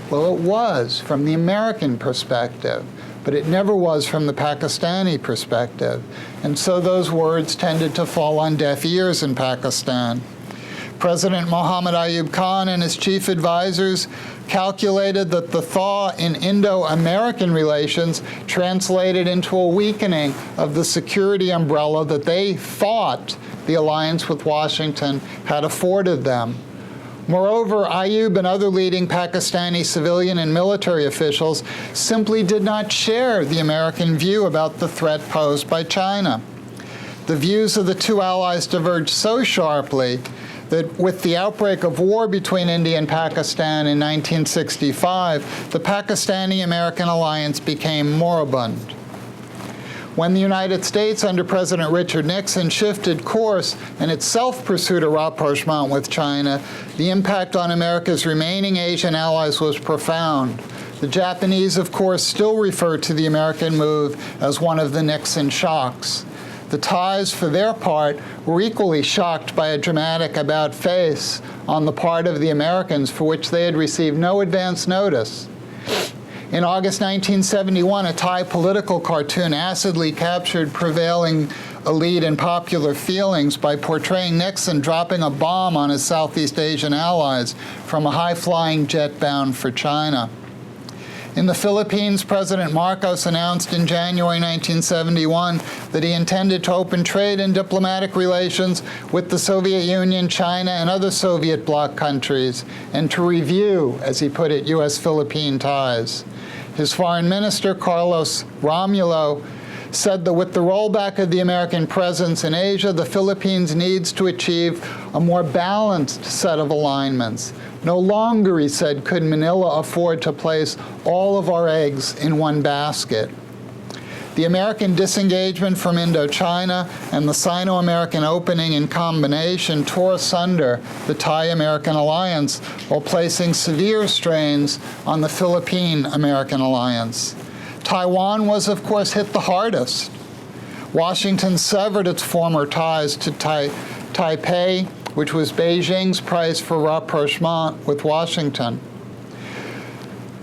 Well, it was from the American perspective, but it never was from the Pakistani perspective. And so those words tended to fall on deaf ears in Pakistan. President Mohammad Ayub Khan and his chief advisors calculated that the thaw in Indo-American relations translated into a weakening of the security umbrella that they thought the alliance with Washington had afforded them. Moreover, Ayub and other leading Pakistani civilian and military officials simply did not share the American view about the threat posed by China. The views of the two allies diverged so sharply that with the outbreak of war between India and Pakistan in 1965, the Pakistani-American alliance became moribund. When the United States, under President Richard Nixon, shifted course and itself pursued a rapprochement with China, the impact on America's remaining Asian allies was profound. The Japanese, of course, still refer to the American move as one of the Nixon shocks. The Thais, for their part, were equally shocked by a dramatic about-face on the part of the Americans for which they had received no advance notice. In August 1971, a Thai political cartoon acidly captured prevailing elite and popular feelings by portraying Nixon dropping a bomb on his Southeast Asian allies from a high-flying jet bound for China. In the Philippines, President Marcos announced in January 1971 that he intended to open trade and diplomatic relations with the Soviet Union, China, and other Soviet bloc countries, and to review, as he put it, U.S.-Philippine ties. His foreign minister, Carlos Romulo, said that with the rollback of the American presence in Asia, the Philippines needs to achieve a more balanced set of alignments. No longer, he said, could Manila afford to place all of our eggs in one basket. The American disengagement from Indochina and the Sino-American opening in combination tore asunder the Thai-American alliance while placing severe strains on the Philippine-American alliance. Taiwan was, of course, hit the hardest. Washington severed its former ties to Taipei, which was Beijing's price for rapprochement with Washington.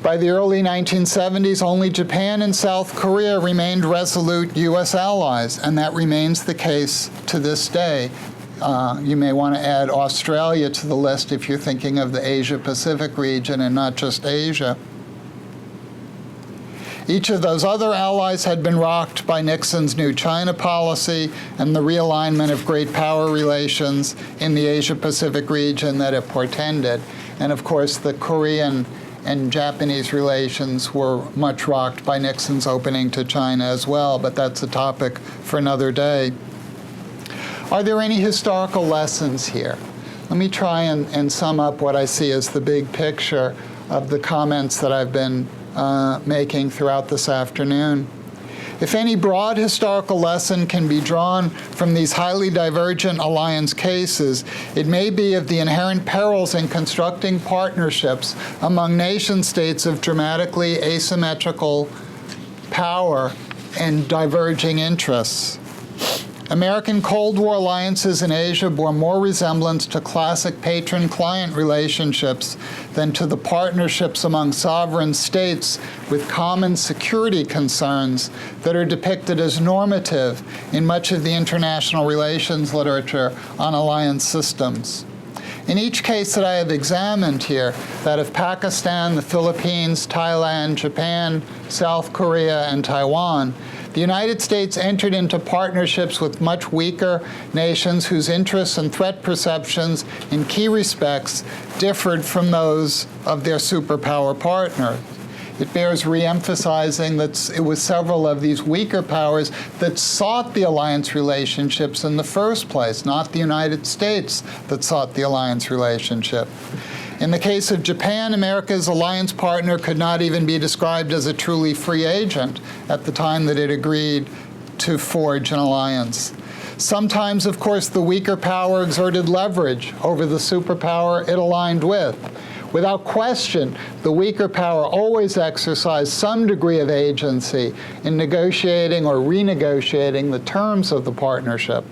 By the early 1970s, only Japan and South Korea remained resolute U.S. allies, and that remains the case to this day. You may want to add Australia to the list if you're thinking of the Asia-Pacific region and not just Asia. Each of those other allies had been rocked by Nixon's new China policy and the realignment of great power relations in the Asia-Pacific region that it portended. And of course, the Korean and Japanese relations were much rocked by Nixon's opening to China as well, but that's a topic for another day. Are there any historical lessons here? Let me try and sum up what I see as the big picture of the comments that I've been making throughout this afternoon. If any broad historical lesson can be drawn from these highly divergent alliance cases, it may be of the inherent perils in constructing partnerships among nation-states of dramatically asymmetrical power and diverging interests. American Cold War alliances in Asia bore more resemblance to classic patron-client relationships than to the partnerships among sovereign states with common security concerns that are depicted as normative in much of the international relations literature on alliance systems. In each case that I have examined here, that of Pakistan, the Philippines, Thailand, Japan, South Korea, and Taiwan, the United States entered into partnerships with much weaker nations whose interests and threat perceptions in key respects differed from those of their superpower partners. It bears re-emphasizing that it was several of these weaker powers that sought the alliance relationships in the first place, not the United States that sought the alliance relationship. In the case of Japan, America's alliance partner could not even be described as a truly free agent at the time that it agreed to forge an alliance. Sometimes, of course, the weaker power exerted leverage over the superpower it aligned with. Without question, the weaker power always exercised some degree of agency in negotiating or renegotiating the terms of the partnership.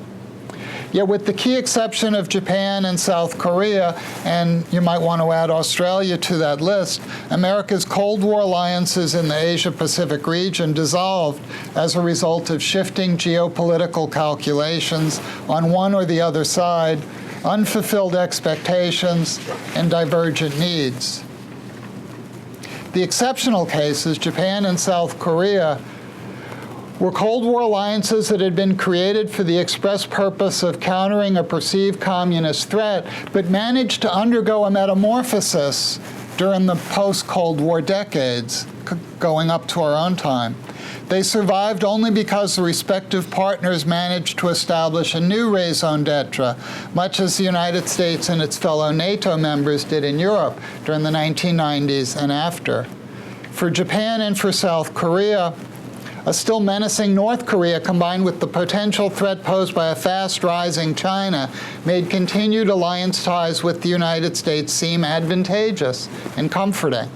Yet with the key exception of Japan and South Korea, and you might want to add Australia to that list, America's Cold War alliances in the Asia-Pacific region dissolved as a result of shifting geopolitical calculations on one or the other side, unfulfilled expectations, and divergent needs. The exceptional cases, Japan and South Korea, were Cold War alliances that had been created for the express purpose of countering a perceived communist threat, but managed to undergo a metamorphosis during the post-Cold War decades, going up to our own time. They survived only because the respective partners managed to establish a new raison d'etre, much as the United States and its fellow NATO members did in Europe during the 1990s and after. For Japan and for South Korea, a still menacing North Korea combined with the potential threat posed by a fast-rising China made continued alliance ties with the United States seem advantageous and comforting.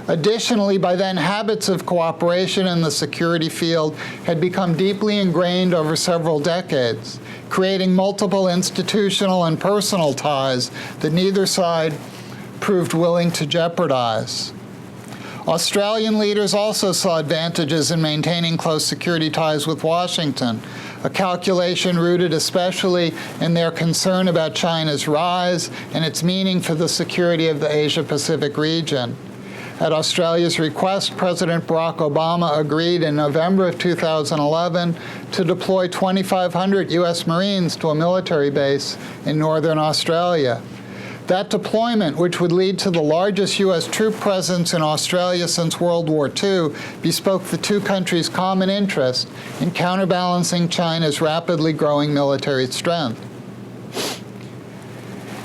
Additionally, by then, habits of cooperation in the security field had become deeply ingrained over several decades, creating multiple institutional and personal ties that neither side proved willing to jeopardize. Australian leaders also saw advantages in maintaining close security ties with Washington, a calculation rooted especially in their concern about China's rise and its meaning for the security of the Asia-Pacific region. At Australia's request, President Barack Obama agreed in November of 2011 to deploy 2,500 U.S. Marines to a military base in northern Australia. That deployment, which would lead to the largest U.S. troop presence in Australia since World War II, bespoke the two countries' common interest in counterbalancing China's rapidly growing military strength.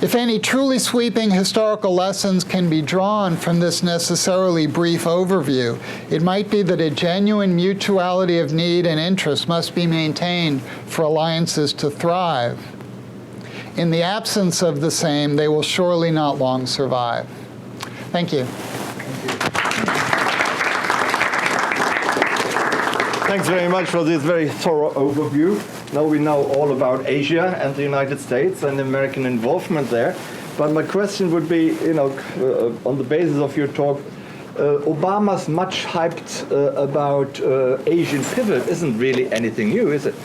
If any truly sweeping historical lessons can be drawn from this necessarily brief overview, it might be that a genuine mutuality of need and interest must be maintained for alliances to thrive. In the absence of the same, they will surely not long survive. Thank you. Thanks very much for this very thorough overview. Now we know all about Asia and the United States and American involvement there. But my question would be, on the basis of your talk, Obama's much hyped about Asian pivot isn't really anything new, is it?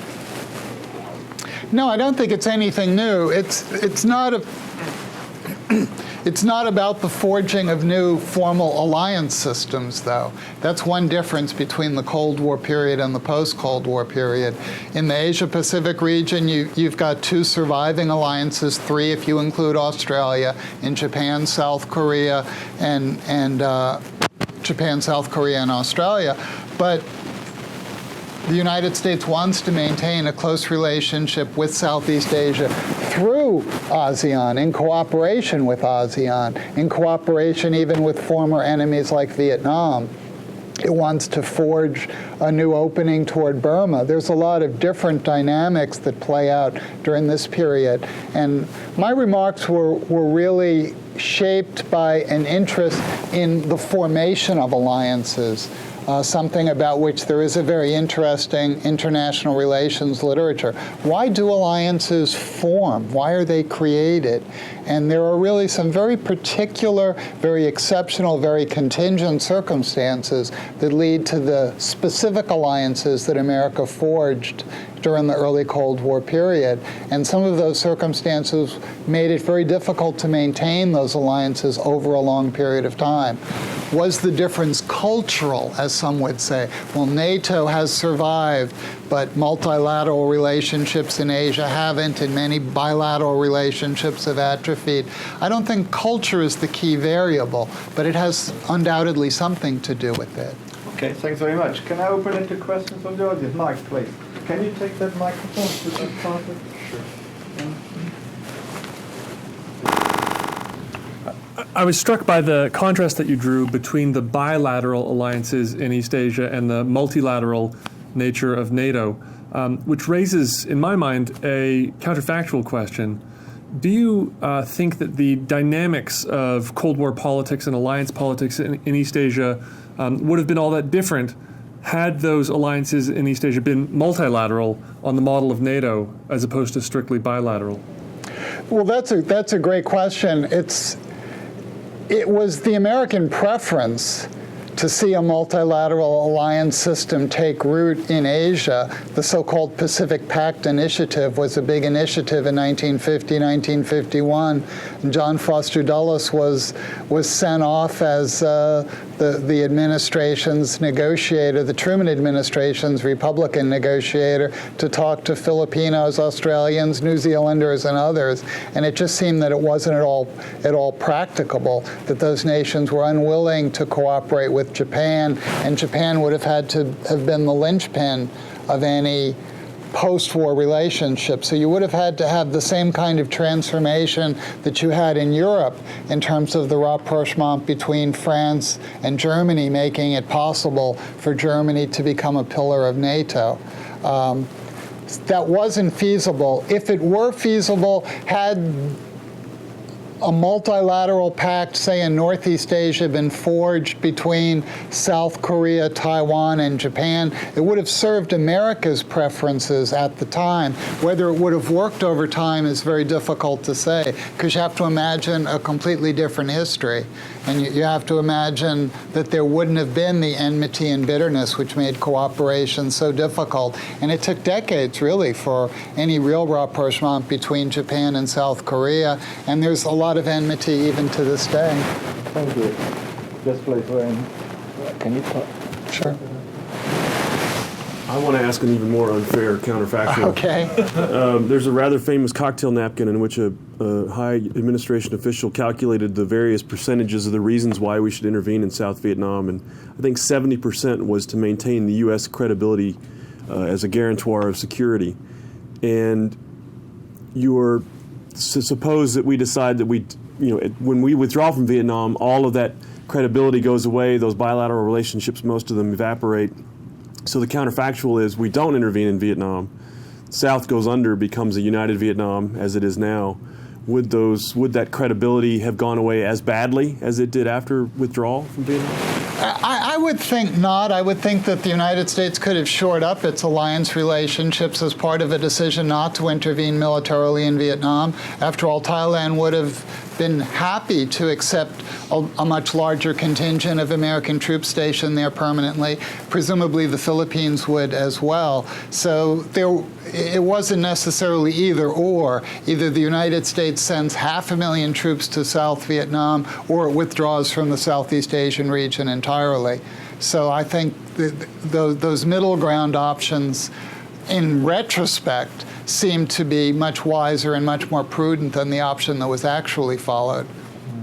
No, I don't think it's anything new. It's not a... It's not about the forging of new formal alliance systems, though. That's one difference between the Cold War period and the post-Cold War period. In the Asia-Pacific region, you've got 2 surviving alliances, 3 if you include Australia, in Japan, South Korea, and Japan, South Korea, and Australia. But the United States wants to maintain a close relationship with Southeast Asia through ASEAN, in cooperation with ASEAN, in cooperation even with former enemies like Vietnam. It wants to forge a new opening toward Burma. There's a lot of different dynamics that play out during this period. And my remarks were really shaped by an interest in the formation of alliances, something about which there is a very interesting international relations literature. Why do alliances form? Why are they created? And there are really some very particular, very exceptional, very contingent circumstances that lead to the specific alliances that America forged during the early Cold War period. And some of those circumstances made it very difficult to maintain those alliances over a long period of time. Was the difference cultural, as some would say? Well, NATO has survived, but multilateral relationships in Asia haven't, and many bilateral relationships have atrophied. I don't think culture is the key variable, but it has undoubtedly something to do with it. Okay, thanks very much. Can I open it to questions from the audience? Mike, please. Can you take that microphone? Sure. I was struck by the contrast that you drew between the bilateral alliances in East Asia and the multilateral nature of NATO, which raises, in my mind, a counterfactual question. Do you think that the dynamics of Cold War politics and alliance politics in East Asia would have been all that different had those alliances in East Asia been multilateral on the model of NATO as opposed to strictly bilateral? Well, that's a great question. It was the American preference to see a multilateral alliance system take root in Asia. The so-called Pacific Pact Initiative was a big initiative in 1950, 1951. And John Foster Dulles was sent off as the administration's negotiator, the Truman administration's Republican negotiator, to talk to Filipinos, Australians, New Zealanders, and others. And it just seemed that it wasn't at all practicable, that those nations were unwilling to cooperate with Japan, and Japan would have had to have been the linchpin of any post-war relationship. So you would have had to have the same kind of transformation that you had in Europe in terms of the rapprochement between France and Germany, making it possible for Germany to become a pillar of NATO. That wasn't feasible. If it were feasible, had a multilateral pact, say in Northeast Asia, been forged between South Korea, Taiwan, and Japan, it would have served America's preferences at the time. Whether it would have worked over time is very difficult to say, because you have to imagine a completely different history. And you have to imagine that there wouldn't have been the enmity and bitterness which made cooperation so difficult. And it took decades, really, for any real rapprochement between Japan and South Korea. And there's a lot of enmity even to this day. Thank you. Just please, Wayne. Can you talk? Sure. I want to ask an even more unfair counterfactual. Okay. There's a rather famous cocktail napkin in which a high administration official calculated the various percentages of the reasons why we should intervene in South Vietnam, and I think 70% was to maintain the U.S. credibility as a guarantor of security. And suppose that we decide that when we withdraw from Vietnam, all of that credibility goes away, those bilateral relationships, most of them evaporate. So the counterfactual is we don't intervene in Vietnam. South goes under, becomes a united Vietnam as it is now. Would that credibility have gone away as badly as it did after withdrawal from Vietnam? I would think not. I would think that the United States could have shored up its alliance relationships as part of a decision not to intervene militarily in Vietnam. After all, Thailand would have been happy to accept a much larger contingent of American troops stationed there permanently. Presumably the Philippines would as well. So it wasn't necessarily either or. Either the United States sends 500,000 troops to South Vietnam or it withdraws from the Southeast Asian region entirely. So I think those middle ground options, in retrospect, seem to be much wiser and much more prudent than the option that was actually followed.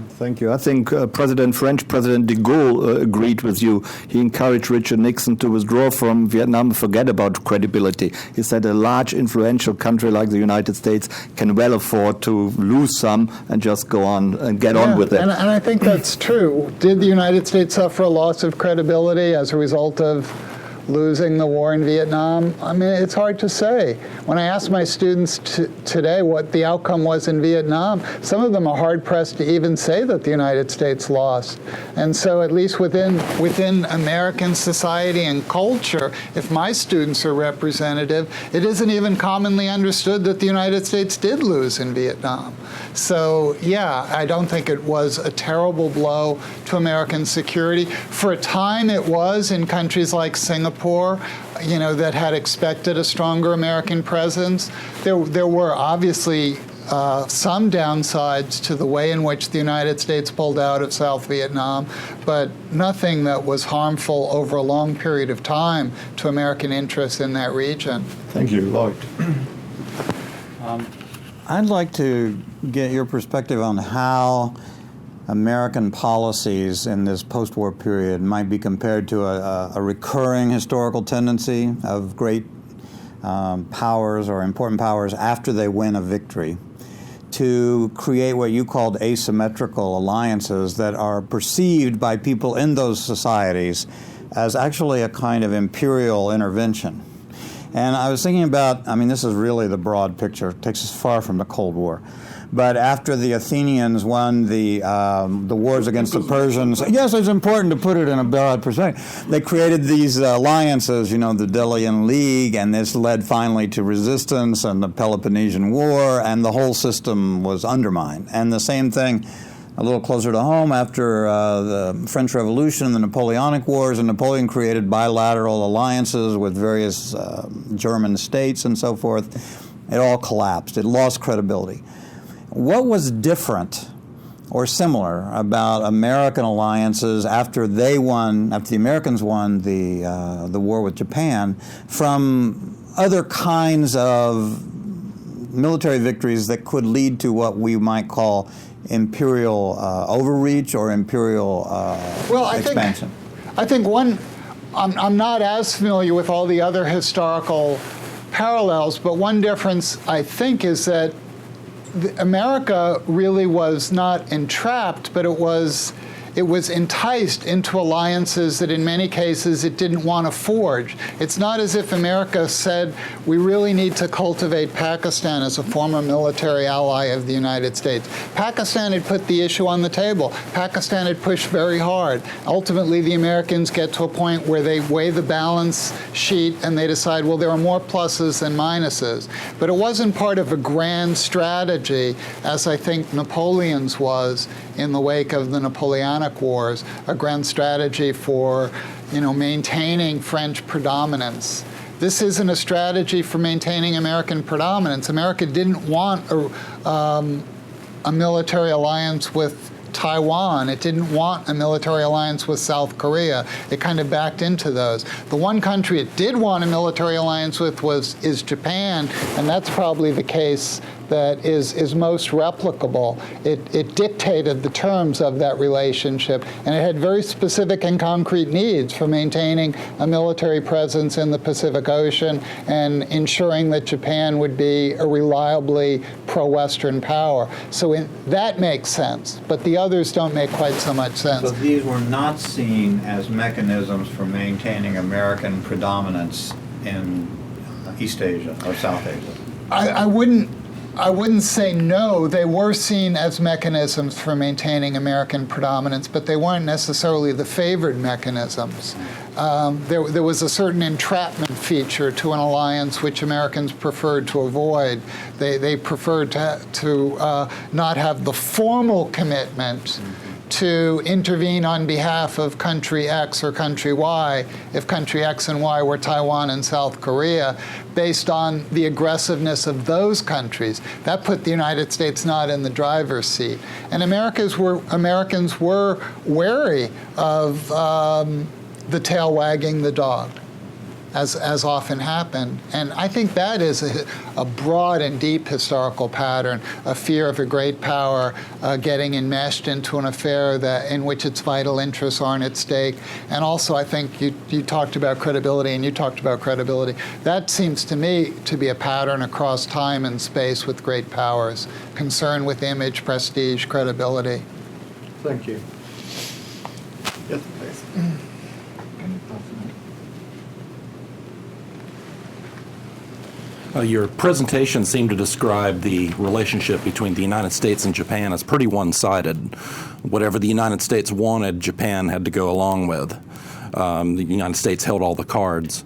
Thank you. I think French President de Gaulle agreed with you. He encouraged Richard Nixon to withdraw from Vietnam and forget about credibility. He said a large, influential country like the United States can well afford to lose some and just go on and get on with it. And I think that's true. Did the United States suffer a loss of credibility as a result of losing the war in Vietnam? I mean, it's hard to say. When I ask my students today what the outcome was in Vietnam, some of them are hard-pressed to even say that the United States lost. And so at least within American society and culture, if my students are representative, it isn't even commonly understood that the United States did lose in Vietnam. So yeah, I don't think it was a terrible blow to American security. For a time it was in countries like Singapore, that had expected a stronger American presence. There were obviously some downsides to the way in which the United States pulled out of South Vietnam, but nothing that was harmful over a long period of time to American interests in that region. Thank you, Lloyd. I'd like to get your perspective on how American policies in this post-war period might be compared to a recurring historical tendency of great powers or important powers after they win a victory to create what you called asymmetrical alliances that are perceived by people in those societies as actually a kind of imperial intervention. And I was thinking about, this is really the broad picture. It takes us far from the Cold War. But after the Athenians won the wars against the Persians, yes, it's important to put it in a broad perspective. They created these alliances, the Delian League, and this led finally to resistance and the Peloponnesian War, and the whole system was undermined. And the same thing a little closer to home after the French Revolution and the Napoleonic Wars, and Napoleon created bilateral alliances with various German states and so forth. It all collapsed. It lost credibility. What was different or similar about American alliances after the Americans won the war with Japan from other kinds of military victories that could lead to what we might call imperial overreach or imperial expansion? I think one, I'm not as familiar with all the other historical parallels, but one difference I think is that America really was not entrapped, but it was enticed into alliances that in many cases it didn't want to forge. It's not as if America said, we really need to cultivate Pakistan as a former military ally of the United States. Pakistan had put the issue on the table. Pakistan had pushed very hard. Ultimately, the Americans get to a point where they weigh the balance sheet and they decide, well, there are more pluses than minuses. But it wasn't part of a grand strategy, as I think Napoleon's was in the wake of the Napoleonic Wars, a grand strategy for, maintaining French predominance. This isn't a strategy for maintaining American predominance. America didn't want a military alliance with Taiwan. It didn't want a military alliance with South Korea. It kind of backed into those. The one country it did want a military alliance with is Japan, and that's probably the case that is most replicable. It dictated the terms of that relationship, and it had very specific and concrete needs for maintaining a military presence in the Pacific Ocean and ensuring that Japan would be a reliably pro-Western power. So that makes sense, but the others don't make quite so much sense. But these were not seen as mechanisms for maintaining American predominance in East Asia or South Asia. I wouldn't I wouldn't say no. They were seen as mechanisms for maintaining American predominance, but they weren't necessarily the favored mechanisms. There was a certain entrapment feature to an alliance which Americans preferred to avoid. They preferred to not have the formal commitment to intervene on behalf of country X or country Y, if country X and Y were Taiwan and South Korea, based on the aggressiveness of those countries. That put the United States not in the driver's seat. And Americans were wary of the tail wagging the dog, as often happened. And I think that is a broad and deep historical pattern, a fear of a great power getting enmeshed into an affair in which its vital interests aren't at stake. And also, I think you talked about credibility, and you talked about credibility. That seems to me to be a pattern across time and space with great powers, concern with image, prestige, credibility. Thank you. Yes, please. Your presentation seemed to describe the relationship between the United States and Japan as pretty one-sided. Whatever the United States wanted, Japan had to go along with. The United States held all the cards.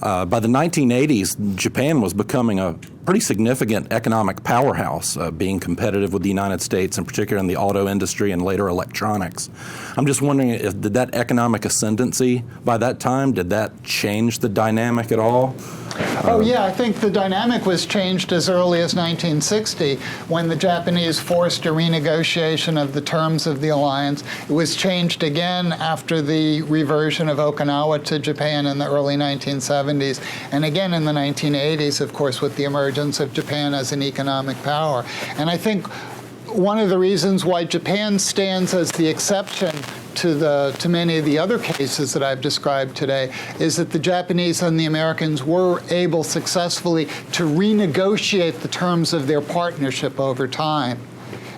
By the 1980s, Japan was becoming a pretty significant economic powerhouse, being competitive with the United States, in particular in the auto industry and later electronics. I'm just wondering, did that economic ascendancy by that time, did that change the dynamic at all? Oh, yeah, I think the dynamic was changed as early as 1960 when the Japanese forced a renegotiation of the terms of the alliance. It was changed again after the reversion of Okinawa to Japan in the early 1970s, and again in the 1980s, of course, with the emergence of Japan as an economic power. And I think one of the reasons why Japan stands as the exception to many of the other cases that I've described today is that the Japanese and the Americans were able successfully to renegotiate the terms of their partnership over time.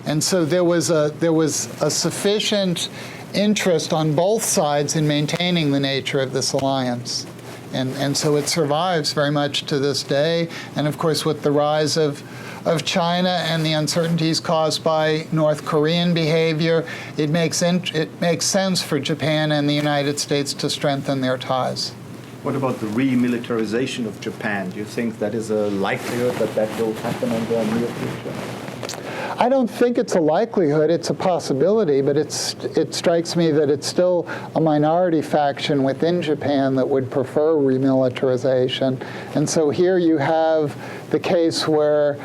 And so there was a sufficient interest on both sides in maintaining the nature of this alliance. And so it survives very much to this day. And of course, with the rise of China and the uncertainties caused by North Korean behavior, it makes sense for Japan and the United States to strengthen their ties. What about the remilitarization of Japan? Do you think that is a likelihood that will happen in the near future? I don't think it's a likelihood, it's a possibility, but it strikes me that it's still a minority faction within Japan that would prefer remilitarization. And so here you have the case where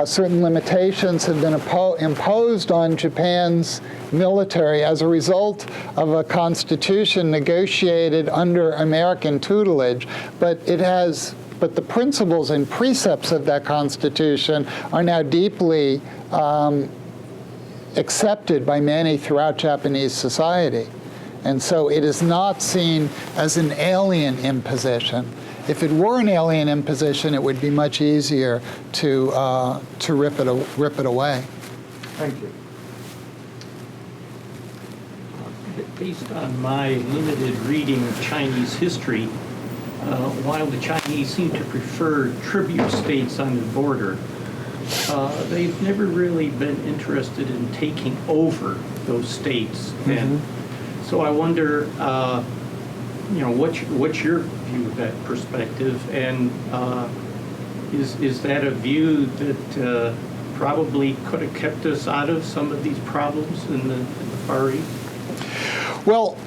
certain limitations have been imposed on Japan's military as a result of a constitution negotiated under American tutelage, but the principles and precepts of that constitution are now deeply accepted by many throughout Japanese society. And so it is not seen as an alien imposition. If it were an alien imposition, it would be much easier to rip it away. Thank you. Based on my limited reading of Chinese history, while the Chinese seem to prefer tribute states on the border, they've never really been interested in taking over those states. Mm-hmm. And so I wonder, what's your view of that perspective? And is that a view that probably could have kept us out of some of these problems in the Far East? Well,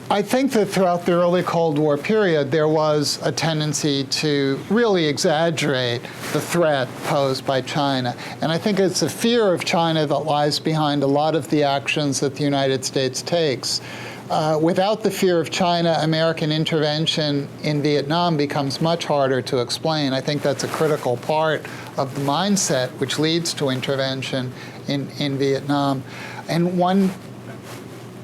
I think that throughout the early Cold War period, there was a tendency to really exaggerate the threat posed by China. And I think it's a fear of China that lies behind a lot of the actions that the United States takes. Without the fear of China, American intervention in Vietnam becomes much harder to explain. I think that's a critical part of the mindset which leads to intervention in Vietnam. And one,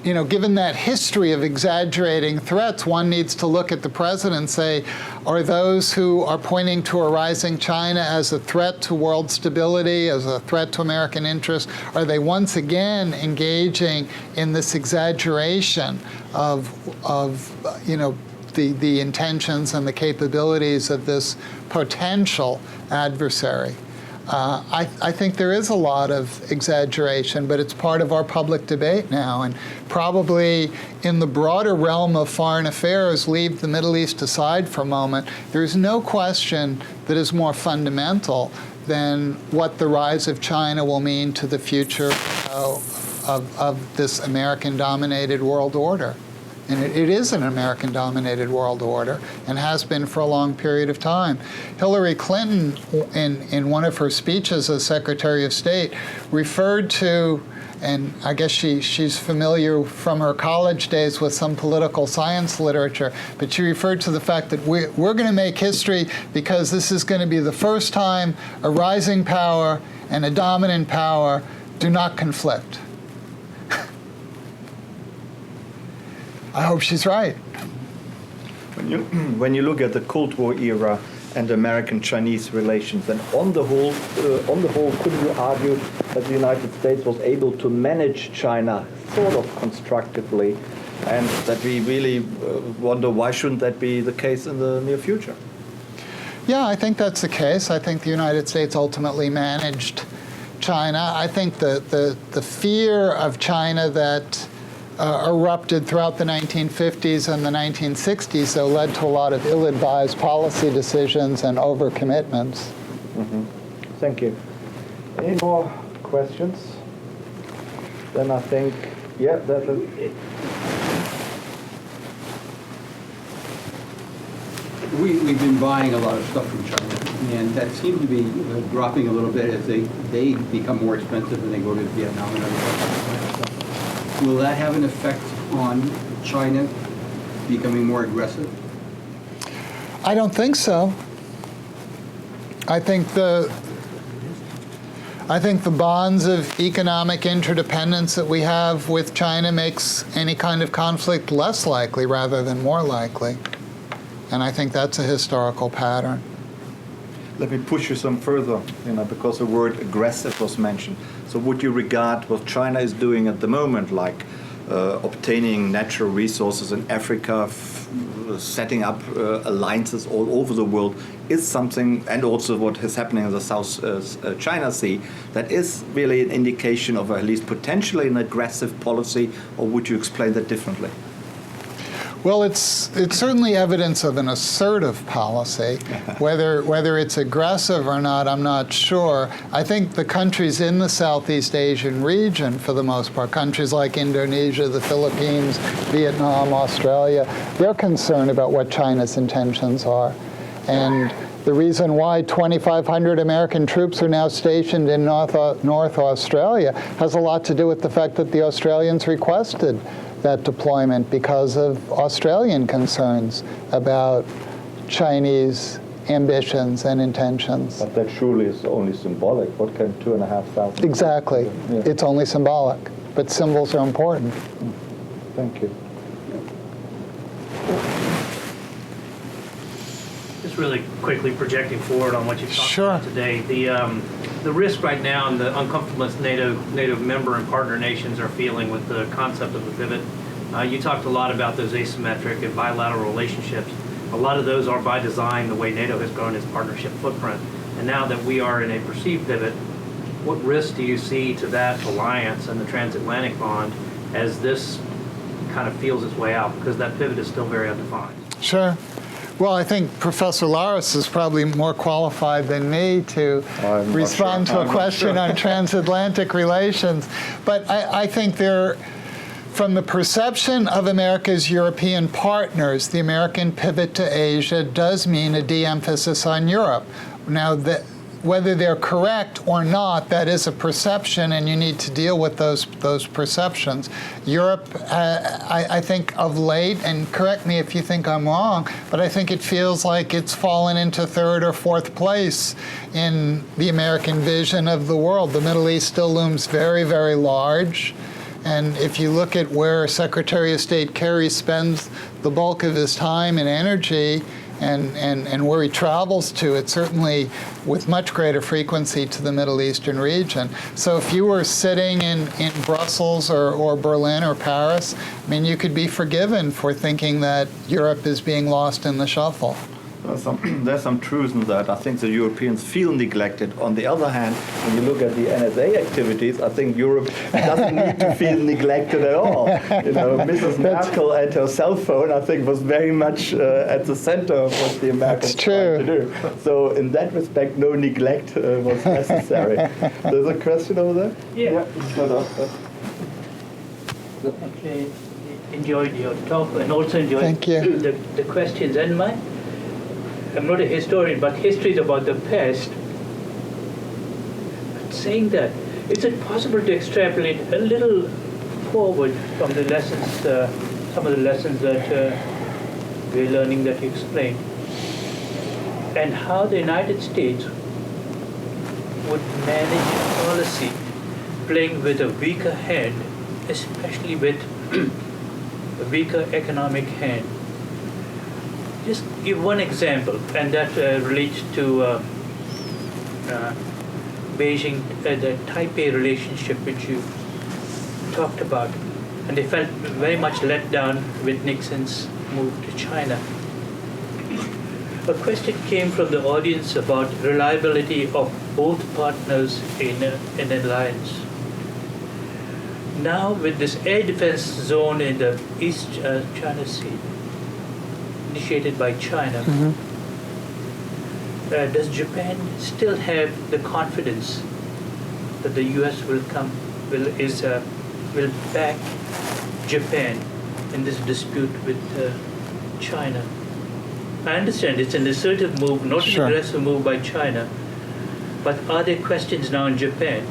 given that history of exaggerating threats, one needs to look at the present and say, are those who are pointing to a rising China as a threat to world stability, as a threat to American interests, are they once again engaging in this exaggeration of the intentions and the capabilities of this potential adversary? I think there is a lot of exaggeration, but it's part of our public debate now. And probably in the broader realm of foreign affairs, leave the Middle East aside for a moment, there's no question that is more fundamental than what the rise of China will mean to the future of this American-dominated world order. And it is an American-dominated world order and has been for a long period of time. Hillary Clinton, in one of her speeches as Secretary of State, referred to, and I guess she's familiar from her college days with some political science literature, but she referred to the fact that we're going to make history because this is going to be the first time a rising power and a dominant power do not conflict. I hope she's right. When you look at the Cold War era and American-Chinese relations, and on the whole, couldn't you argue that the United States was able to manage China sort of constructively, and that we really wonder why shouldn't that be the case in the near future? Yeah, I think that's the case. I think the United States ultimately managed China. I think the fear of China that erupted throughout the 1950s and the 1960s, though, led to a lot of ill-advised policy decisions and overcommitments. Mm-hmm. Thank you. Any more questions? Then I think, yeah, that's it. We've been buying a lot of stuff from China, and that seems to be dropping a little bit as they become more expensive and they go to Vietnam and other stuff. Will that have an effect on China becoming more aggressive? I don't think so. I think the bonds of economic interdependence that we have with China makes any kind of conflict less likely rather than more likely. And I think that's a historical pattern. Let me push you some further, because the word aggressive was mentioned. So would you regard what China is doing at the moment, like obtaining natural resources in Africa, setting up alliances all over the world, is something, and also what is happening in the South China Sea, that is really an indication of at least potentially an aggressive policy, or would you explain that differently? Well, it's certainly evidence of an assertive policy. Whether it's aggressive or not, I'm not sure. I think the countries in the Southeast Asian region, for the most part, countries like Indonesia, the Philippines, Vietnam, Australia, they're concerned about what China's intentions are. And the reason why 2,500 American troops are now stationed in North Australia has a lot to do with the fact that the Australians requested that deployment because of Australian concerns about Chinese ambitions and intentions. But that surely is only symbolic. What can 2,500? Exactly. Yeah. It's only symbolic, but symbols are important. Thank you. Just really quickly projecting forward on what you've talked Sure. about today. The risk right now and the uncomfortableness NATO member and partner nations are feeling with the concept of the pivot. You talked a lot about those asymmetric and bilateral relationships. A lot of those are by design the way NATO has grown its partnership footprint. And now that we are in a perceived pivot, what risk do you see to that alliance and the transatlantic bond as this kind of feels its way out? Because that pivot is still very undefined. Sure. Well, I think Professor Laris is probably more qualified than me to respond to a question on transatlantic relations. But I think from the perception of America's European partners, the American pivot to Asia does mean a de-emphasis on Europe. Now, whether they're correct or not, that is a perception, and you need to deal with those perceptions. Europe, I think of late, and correct me if you think I'm wrong, but I think it feels like it's fallen into third or fourth place in the American vision of the world. The Middle East still looms very, very large. And if you look at where Secretary of State Kerry spends the bulk of his time and energy, and where he travels to, it's certainly with much greater frequency to the Middle Eastern region. So if you were sitting in Brussels or Berlin or Paris, I mean, you could be forgiven for thinking that Europe is being lost in the shuffle. There's some truth in that. I think the Europeans feel neglected. On the other hand, when you look at the NSA activities, I think Europe doesn't need to feel neglected at all. You know, Mrs. Merkel and her cell phone, I think, was very much at the center of what the Americans tried to do. So in that respect, no neglect was necessary. There's a question over there? Yeah. Okay. Enjoyed your talk and also enjoyed the questions. And I'm not a historian, but history is about the past. But saying that, is it possible to extrapolate a little forward from the lessons, some of the lessons that we're learning that you explained, and how the United States would manage policy playing with a weaker hand, especially with a weaker economic hand? Just give one example, and that relates to Beijing, the Taipei relationship which you talked about, and they felt very much let down with Nixon's move to China. A question came from the audience about reliability of both partners in an alliance. Now, with this air defense zone in the East China Sea, initiated by China, does Japan still have the confidence that the U.S. will back Japan in this dispute with China? I understand it's an assertive move, not an aggressive move by China, but are there questions now in Japan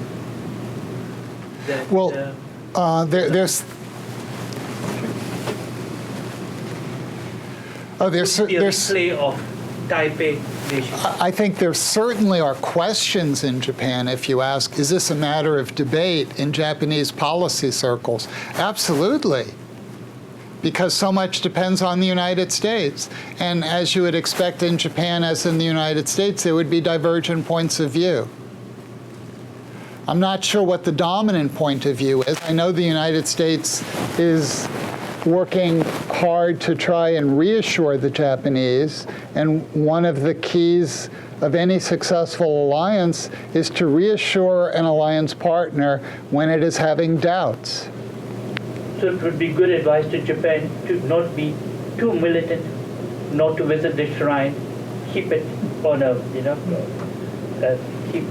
that? There's play of Taipei nation. I think there certainly are questions in Japan. If you ask, is this a matter of debate in Japanese policy circles? Absolutely, because so much depends on the United States. And as you would expect in Japan, as in the United States, there would be divergent points of view. I'm not sure what the dominant point of view is. I know the United States is working hard to try and reassure the Japanese, and one of the keys of any successful alliance is to reassure an alliance partner when it is having doubts. So it would be good advice to Japan to not be too militant, not to visit the shrine, keep it on a, keep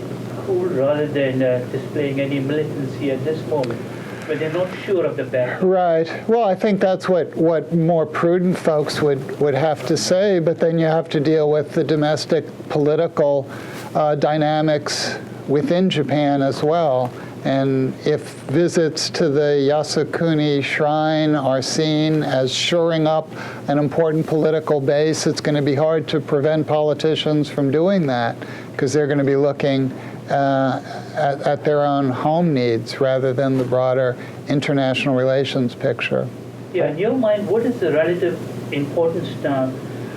cool rather than displaying any militancy at this moment, but they're not sure of the battle. Right. Well, I think that's what more prudent folks would have to say, but then you have to deal with the domestic political dynamics within Japan as well. And if visits to the Yasukuni Shrine are seen as shoring up an important political base, it's going to be hard to prevent politicians from doing that, because they're going to be looking at their own home needs rather than the broader international relations picture. Yeah, in your mind, what is the relative importance now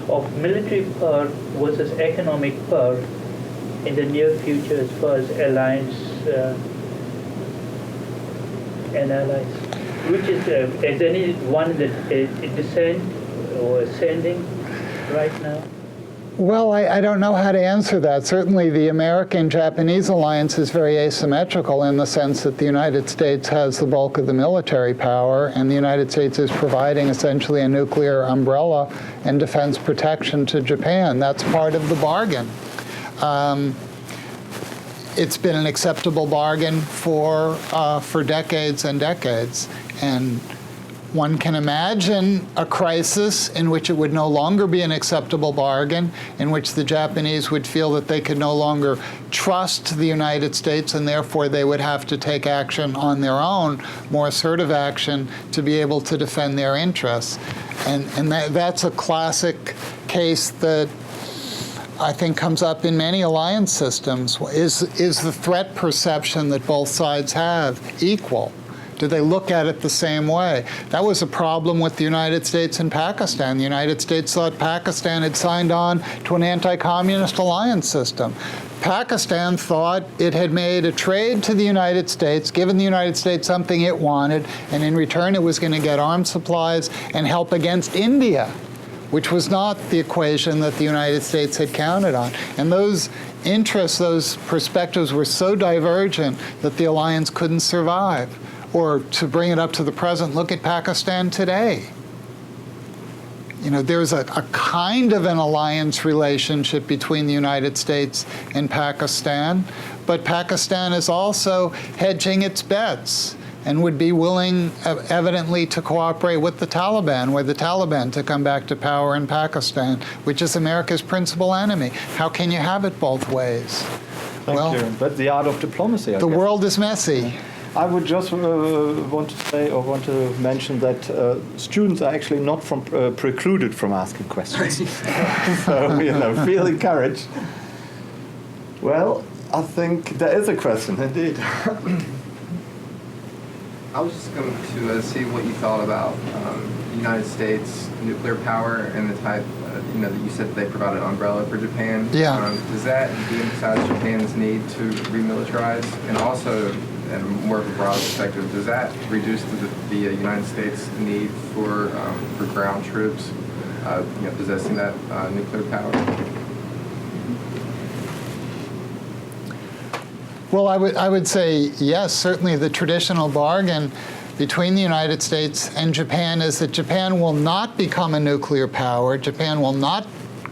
of military power versus economic power in the near future as far as alliance and allies? Which is any one that is descend or ascending right now? Well, I don't know how to answer that. Certainly the American-Japanese alliance is very asymmetrical in the sense that the United States has the bulk of the military power, and the United States is providing essentially a nuclear umbrella and defense protection to Japan. That's part of the bargain. It's been an acceptable bargain for decades and decades. And one can imagine a crisis in which it would no longer be an acceptable bargain, in which the Japanese would feel that they could no longer trust the United States, and therefore they would have to take action on their own, more assertive action, to be able to defend their interests. And that's a classic case that I think comes up in many alliance systems. Is the threat perception that both sides have equal? Do they look at it the same way? That was a problem with the United States and Pakistan. The United States thought Pakistan had signed on to an anti-communist alliance system. Pakistan thought it had made a trade to the United States, given the United States something it wanted, and in return it was going to get arms supplies and help against India, which was not the equation that the United States had counted on. And those interests, those perspectives were so divergent that the alliance couldn't survive. Or to bring it up to the present, look at Pakistan today. You know, there's a kind of an alliance relationship between the United States and Pakistan, but Pakistan is also hedging its bets and would be willing, evidently, to cooperate with the Taliban, were the Taliban to come back to power in Pakistan, which is America's principal enemy. How can you have it both ways? Thank you. That's the art of diplomacy, I the guess. world is messy. I would just want to say or want to mention that students are actually not precluded from asking questions. So, you know, feel encouraged. Well, I think there is a question, indeed. I was just going to see what you thought about the United States nuclear power and the type, you know, that you said that they provided an umbrella for Japan. Yeah. Does that de-emphasize Japan's need to remilitarize? And also, and more of a broad perspective, does that reduce the United States' need for ground troops, you know, possessing that nuclear power? Well, I would say yes. Certainly, the traditional bargain between the United States and Japan is that Japan will not become a nuclear power. Japan will not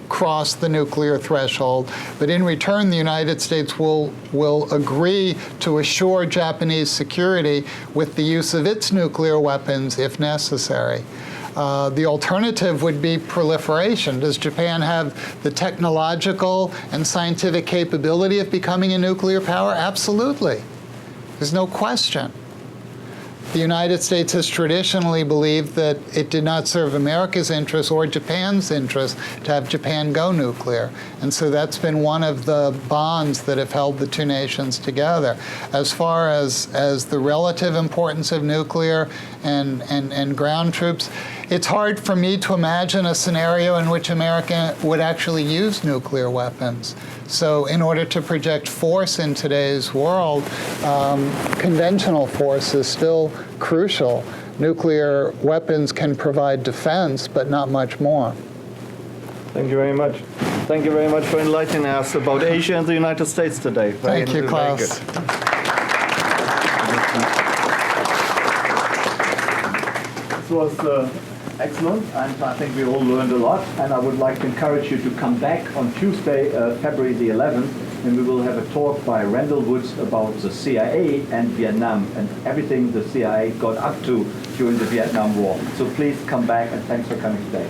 cross the nuclear threshold, but in return, the United States will agree to assure Japanese security with the use of its nuclear weapons if necessary. The alternative would be proliferation. Does Japan have the technological and scientific capability of becoming a nuclear power? Absolutely. There's no question. The United States has traditionally believed that it did not serve America's interest or Japan's interest to have Japan go nuclear. And so that's been one of the bonds that have held the two nations together. As far as the relative importance of nuclear and ground troops, it's hard for me to imagine a scenario in which America would actually use nuclear weapons. So in order to project force in today's world, conventional force is still crucial. Nuclear weapons can provide defense, but not much more. Thank you very much. Thank you very much for enlightening us about Asia and the United States today. Thank you, Klaus. This was excellent, and I think we all learned a lot, and I would like to encourage you to come back on Tuesday, February the 11th, and we will have a talk by Randall Woods about the CIA and Vietnam and everything the CIA got up to during the Vietnam War. So please come back, and thanks for coming today.